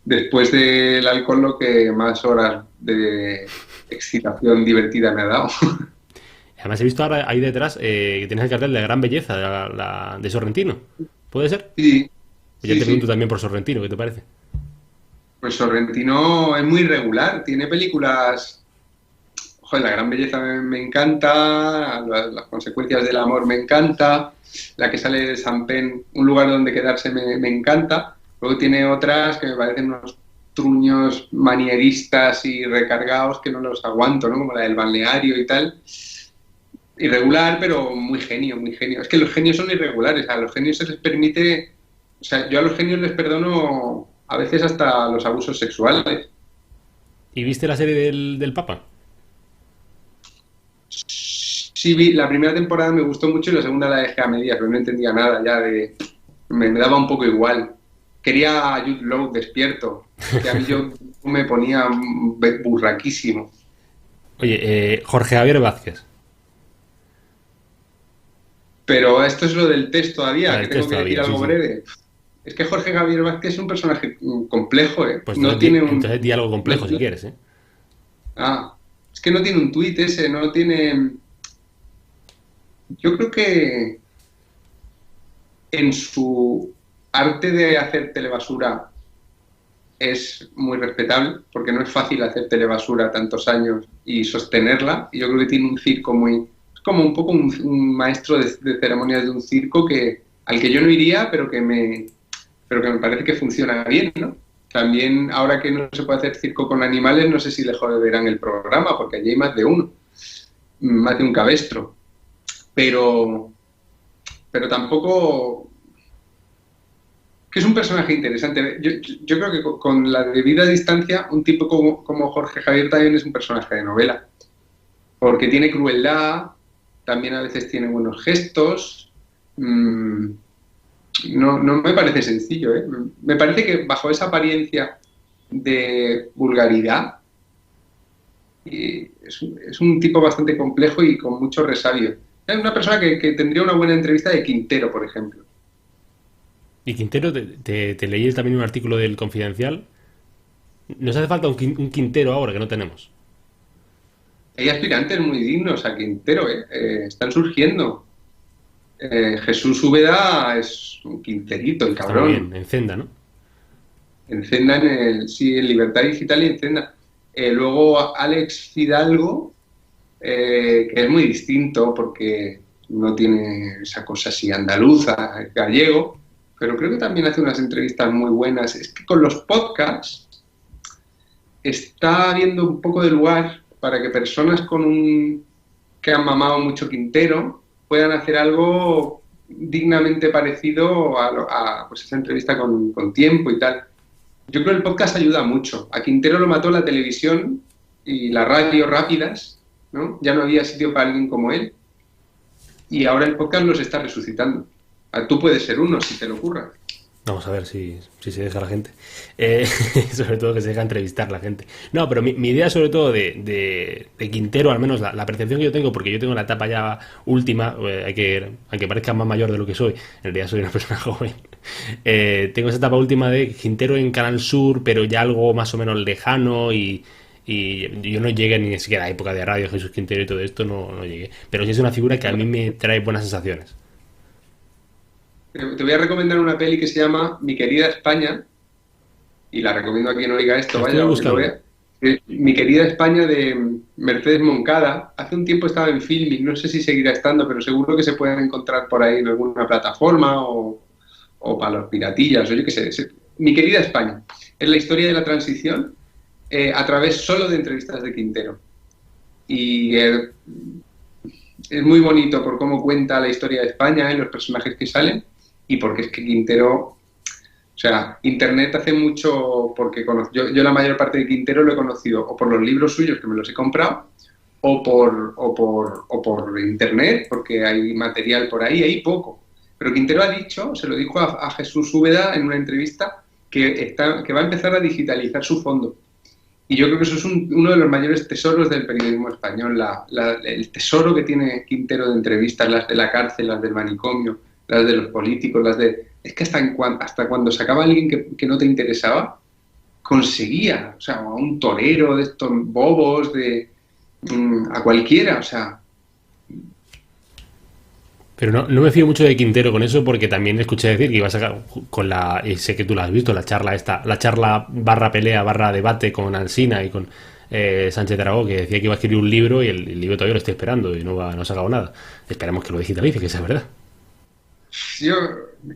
después del alcohol, lo que más horas de excitación divertida me ha dado. Además he visto ahora ahí detrás que tienes el cartel de Gran Belleza de Sorrentino. ¿Puede ser? Sí, Pues ya sí, te pregunto sí. también por Sorrentino, ¿qué te parece? Pues Sorrentino es muy regular, tiene películas. Joder, La Gran Belleza me encanta, las consecuencias del amor me encanta, la que sale de San Pen, Un lugar donde quedarse me encanta. Luego tiene otras que me parecen unos truños manieristas y recargados que no los aguanto, ¿no? Como la del balneario y tal. Irregular, pero muy genio, muy genio. Es que los genios son irregulares, a los genios se les permite, o sea, yo a los genios les perdono a veces hasta los abusos sexuales. ¿Y viste la serie del Papa? Sí, la primera temporada me gustó mucho y la segunda la dejé a medias, pero no entendía nada ya me daba un poco igual. Quería a Jude Law despierto, que a mí yo me ponía burraquísimo. Oye, Jorge Javier Vázquez. Pero esto es lo del test todavía, que Este es tengo que decir todavía, sí, algo sí. breve. Es que Jorge Javier Vázquez es un personaje complejo, ¿eh? Pues No entonces tiene entonces di algo no complejo si tiene- quieres, ¿eh? es que no tiene un tuit ese, no tiene... Yo creo que en su arte de hacer telebasura es muy respetable, porque no es fácil hacer telebasura tantos años y sostenerla. Y yo creo que tiene un circo muy... Es como un poco un maestro de ceremonias de un circo al que yo no iría, pero que me parece que funciona bien, ¿no? También, ahora que no se puede hacer circo con animales, no sé si le joderán el programa, porque allí hay más de uno, más de un cabestro. Pero tampoco... que es un personaje interesante. Yo creo que con la debida distancia, un tipo como Jorge Javier también es un personaje de novela, porque tiene crueldad, también a veces tiene buenos gestos. No me parece sencillo, ¿eh? Me parece que bajo esa apariencia de vulgaridad, es un tipo bastante complejo y con mucho resabio. Es una persona que tendría una buena entrevista de Quintero, por ejemplo. Y Quintero, te leí también un artículo del Confidencial. Nos hace falta un Quintero ahora, que no tenemos. Hay aspirantes muy dignos a Quintero, ¿eh? Están surgiendo. Jesús Úbeda es un quinterito, el Está cabrón. muy bien, en Zenda, ¿no? En Zenda, en Libertad Digital y en Zenda. Luego Alex Fidalgo, que es muy distinto porque no tiene esa cosa así andaluza, es gallego, pero creo que también hace unas entrevistas muy buenas. Es que con los podcasts está habiendo un poco de lugar para que personas que han mamado mucho Quintero puedan hacer algo dignamente parecido a pues esa entrevista con tiempo y tal. Yo creo que el podcast ayuda mucho. A Quintero lo mató la televisión y la radio rápidas, ¿no? Ya no había sitio para alguien como él. Y ahora el podcast los está resucitando. Tú puedes ser uno, si te lo ocurra. Vamos a ver si se deja la gente. Sobre todo que se deja entrevistar la gente. No, pero mi idea sobre todo de Quintero, al menos la percepción que yo tengo, porque yo tengo la etapa ya última, aunque parezca más mayor de lo que soy, en realidad soy una persona joven. Tengo esa etapa última de Quintero en Canal Sur, pero ya algo más o menos lejano y yo no llegué ni siquiera a la época de Radio Jesús Quintero y todo esto, no llegué. Pero sí es una figura que a mí me trae buenas sensaciones. Te voy a recomendar una peli que se llama Mi querida España, y la recomiendo a quien oiga esto, Lo vaya, estuve aunque lo buscando. vea. Mi querida España, de Mercedes Moncada. Hace un tiempo estaba en Filmin, no sé si seguirá estando, pero seguro que se pueden encontrar por ahí en alguna plataforma o para los piratillas, o yo qué sé. Mi querida España. Es la historia de la transición a través solo de entrevistas de Quintero. Y es muy bonito por cómo cuenta la historia de España y los personajes que salen, y porque es que Quintero, o sea, Internet hace mucho, porque yo la mayor parte de Quintero lo he conocido o por los libros suyos, que me los he comprado, o por Internet, porque hay material por ahí, hay poco. Pero Quintero ha dicho, se lo dijo a Jesús Úbeda en una entrevista, que va a empezar a digitalizar su fondo. Y yo creo que eso es uno de los mayores tesoros del periodismo español, el tesoro que tiene Quintero de entrevistas, las de la cárcel, las del manicomio, las de los políticos, Es que hasta cuando sacaba a alguien que no te interesaba, conseguía, o sea, a un torero de estos bobos, a cualquiera, o sea... Pero no me fío mucho de Quintero con eso, porque también escuché decir que iba a sacar y sé que tú la has visto, la charla barra pelea, barra debate con Alsina y con Sánchez Dragó, que decía que iba a escribir un libro y el libro todavía lo estoy esperando y no ha sacado nada. Esperemos que lo digitalice, que sea verdad. Yo,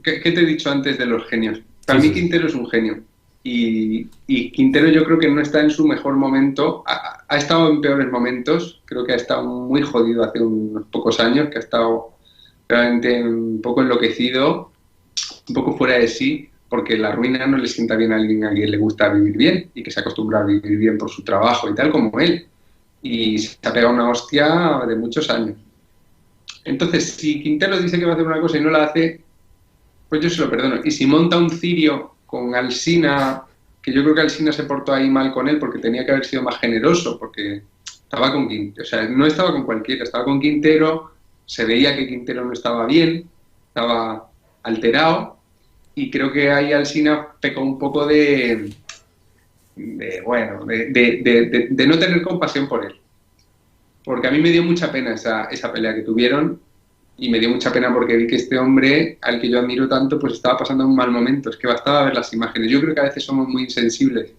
¿qué te he dicho antes de los genios? Para mí Quintero es un genio. Y Quintero yo creo que no está en su mejor momento. Ha estado en peores momentos. Creo que ha estado muy jodido hace unos pocos años, que ha estado realmente un poco enloquecido, un poco fuera de sí, porque la ruina no le sienta bien a alguien le gusta vivir bien y que se acostumbra a vivir bien por su trabajo y tal, como él. Y se ha pegado una hostia de muchos años. Entonces, si Quintero dice que va a hacer una cosa y no la hace, pues yo se lo perdono. Y si monta un cirio con Alsina, que yo creo que Alsina se portó ahí mal con él porque tenía que haber sido más generoso, porque estaba con Quintero, o sea, no estaba con cualquiera, estaba con Quintero, se veía que Quintero no estaba bien, estaba alterado, y creo que ahí Alsina pecó un poco de no tener compasión por él. Porque a mí me dio mucha pena esa pelea que tuvieron, y me dio mucha pena porque vi que este hombre, al que yo admiro tanto, pues estaba pasando un mal momento. Es que bastaba ver las imágenes. Yo creo que a veces somos muy insensibles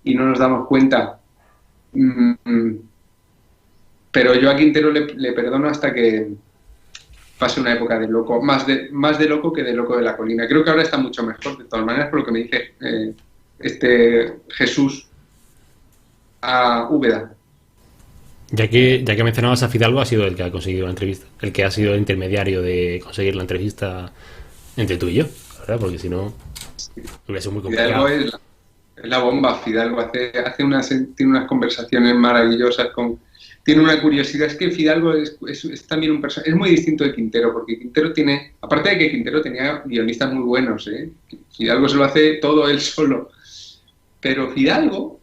y no nos damos cuenta. Pero yo a Quintero le perdono hasta que pase una época de loco, más de loco que de loco de la colina. Creo que ahora está mucho mejor, de todas maneras, por lo que me dice Jesús a Úbeda. Ya que mencionabas a Fidalgo, ha sido el que ha conseguido la entrevista, el que ha sido el intermediario de conseguir la entrevista entre tú y yo, ¿verdad? Porque si no, hubiera sido muy complicado. Fidalgo es la bomba. Fidalgo tiene unas conversaciones maravillosas, tiene una curiosidad. Es que Fidalgo es también un personaje, es muy distinto de Quintero, porque Quintero tiene, aparte de que Quintero tenía guionistas muy buenos, Fidalgo se lo hace todo él solo, pero Fidalgo,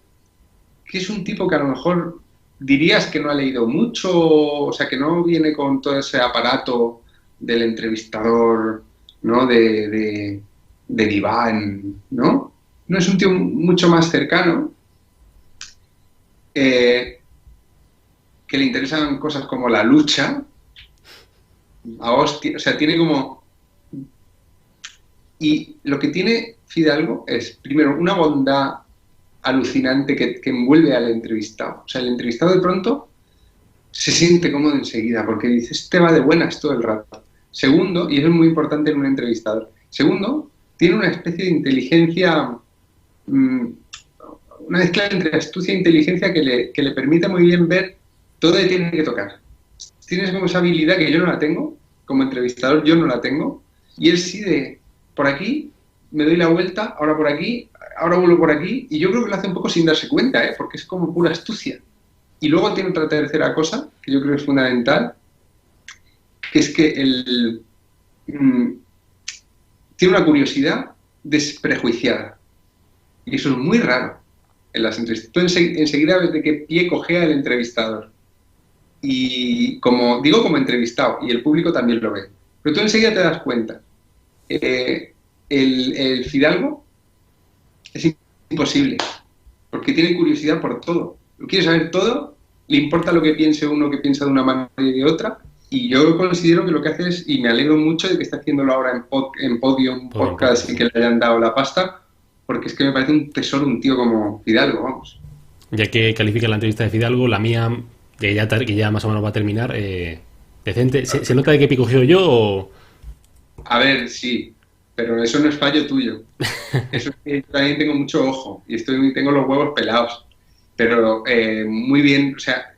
que es un tipo que a lo mejor dirías que no ha leído mucho, o sea, que no viene con todo ese aparato del entrevistador, ¿no? De diván, ¿no? No, es un tío mucho más cercano, que le interesan cosas como la lucha, a hostia, o sea, tiene como... Y lo que tiene Fidalgo es, primero, una bondad alucinante que envuelve al entrevistado. O sea, el entrevistado de pronto se siente cómodo enseguida porque dice, este va de buenas todo el rato. Segundo, y eso es muy importante en un entrevistador, segundo, tiene una especie de inteligencia, una mezcla entre astucia e inteligencia que le permite muy bien ver todo lo que tiene que tocar. Tienes como esa habilidad que yo no la tengo, como entrevistador yo no la tengo, y él sí de, por aquí, me doy la vuelta, ahora por aquí, ahora vuelvo por aquí, y yo creo que lo hace un poco sin darse cuenta, porque es como pura astucia. Y luego tiene otra tercera cosa, que yo creo que es fundamental, que es que tiene una curiosidad desprejuiciada. Y eso es muy raro en las entrevistas. Tú enseguida ves de qué pie cojea el entrevistador. Y como entrevistado, y el público también lo ve. Pero tú enseguida te das cuenta. El Fidalgo es imposible, porque tiene curiosidad por todo. Lo quiere saber todo, le importa lo que piense uno, que piensa de una manera y de otra, y yo considero que lo que hace es, y me alegro mucho de que esté haciéndolo ahora en Podium Podcast y que le hayan dado la pasta, porque es que me parece un tesoro un tío como Fidalgo, vamos. Ya que califica la entrevista de Fidalgo, la mía, que ya más o menos va a terminar, decente. ¿Se nota de qué pico yo o...? A ver, sí, pero eso no es fallo tuyo. Eso es que también tengo mucho ojo y tengo los huevos pelados. Pero muy bien, o sea,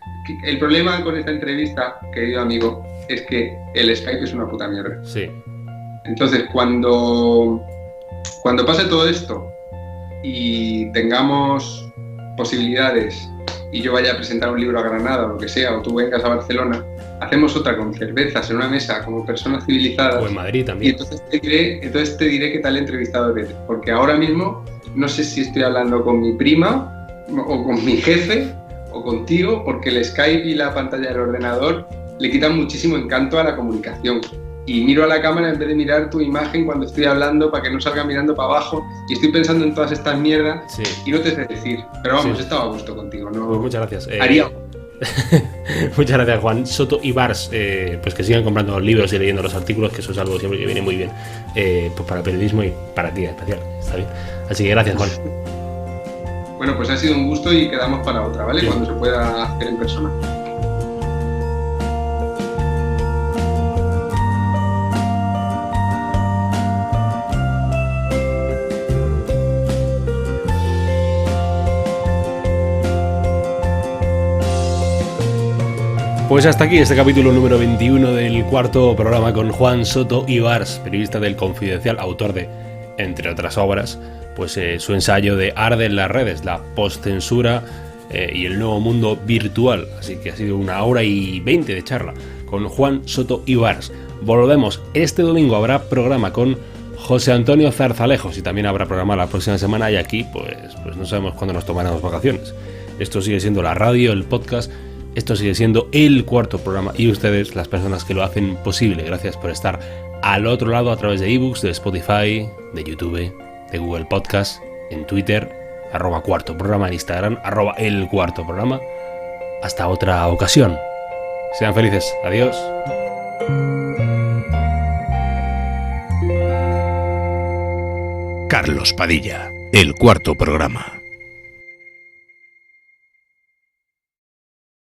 el problema con esta entrevista, querido amigo, es que el Skype es una puta mierda. Sí. Entonces, cuando pase todo esto y tengamos posibilidades y yo vaya a presentar un libro a Granada o lo que sea, o tú vengas a Barcelona, hacemos otra con cervezas en una mesa como personas civilizadas. O en Madrid también. Y entonces te diré qué tal entrevistado eres, porque ahora mismo no sé si estoy hablando con mi prima o con mi jefe o contigo, porque el Skype y la pantalla del ordenador le quitan muchísimo encanto a la comunicación. Y miro a la cámara en vez de mirar tu imagen cuando estoy hablando para que no salga mirando para abajo, y estoy pensando en todas estas mierdas, sí. Y no te sé decir, pero vamos, sí. Estaba a gusto contigo, ¿no? Pues muchas gracias. Haría... Muchas gracias, Juan Soto y Bars, pues que sigan comprando los libros y leyendo los artículos, que eso es algo siempre que viene muy bien, pues para el periodismo y para ti en especial, ¿está bien? Así que gracias, Juan. Bueno, pues ha sido un gusto y quedamos para otra, ¿vale? Sí. Cuando se pueda hacer en persona. Pues hasta aquí este capítulo número 21 del cuarto programa con Juan Soto y Bars, periodista del Confidencial, autor de, entre otras obras, pues su ensayo de Arde en las redes, la postcensura y el nuevo mundo virtual. Así que ha sido 1 hora y 20 de charla con Juan Soto y Bars. Volvemos este domingo, habrá programa con José Antonio Zarzalejos y también habrá programa la próxima semana, y aquí pues no sabemos cuándo nos tomaremos vacaciones. Esto sigue siendo la radio, el podcast. Esto sigue siendo el cuarto programa y ustedes, las personas que lo hacen posible. Gracias por estar al otro lado a través de ebooks, de Spotify, de YouTube, de Google Podcast, en Twitter, @cuarto programa, en Instagram, @el cuarto programa. Hasta otra ocasión. Sean felices. Adiós. Carlos Padilla, el cuarto programa.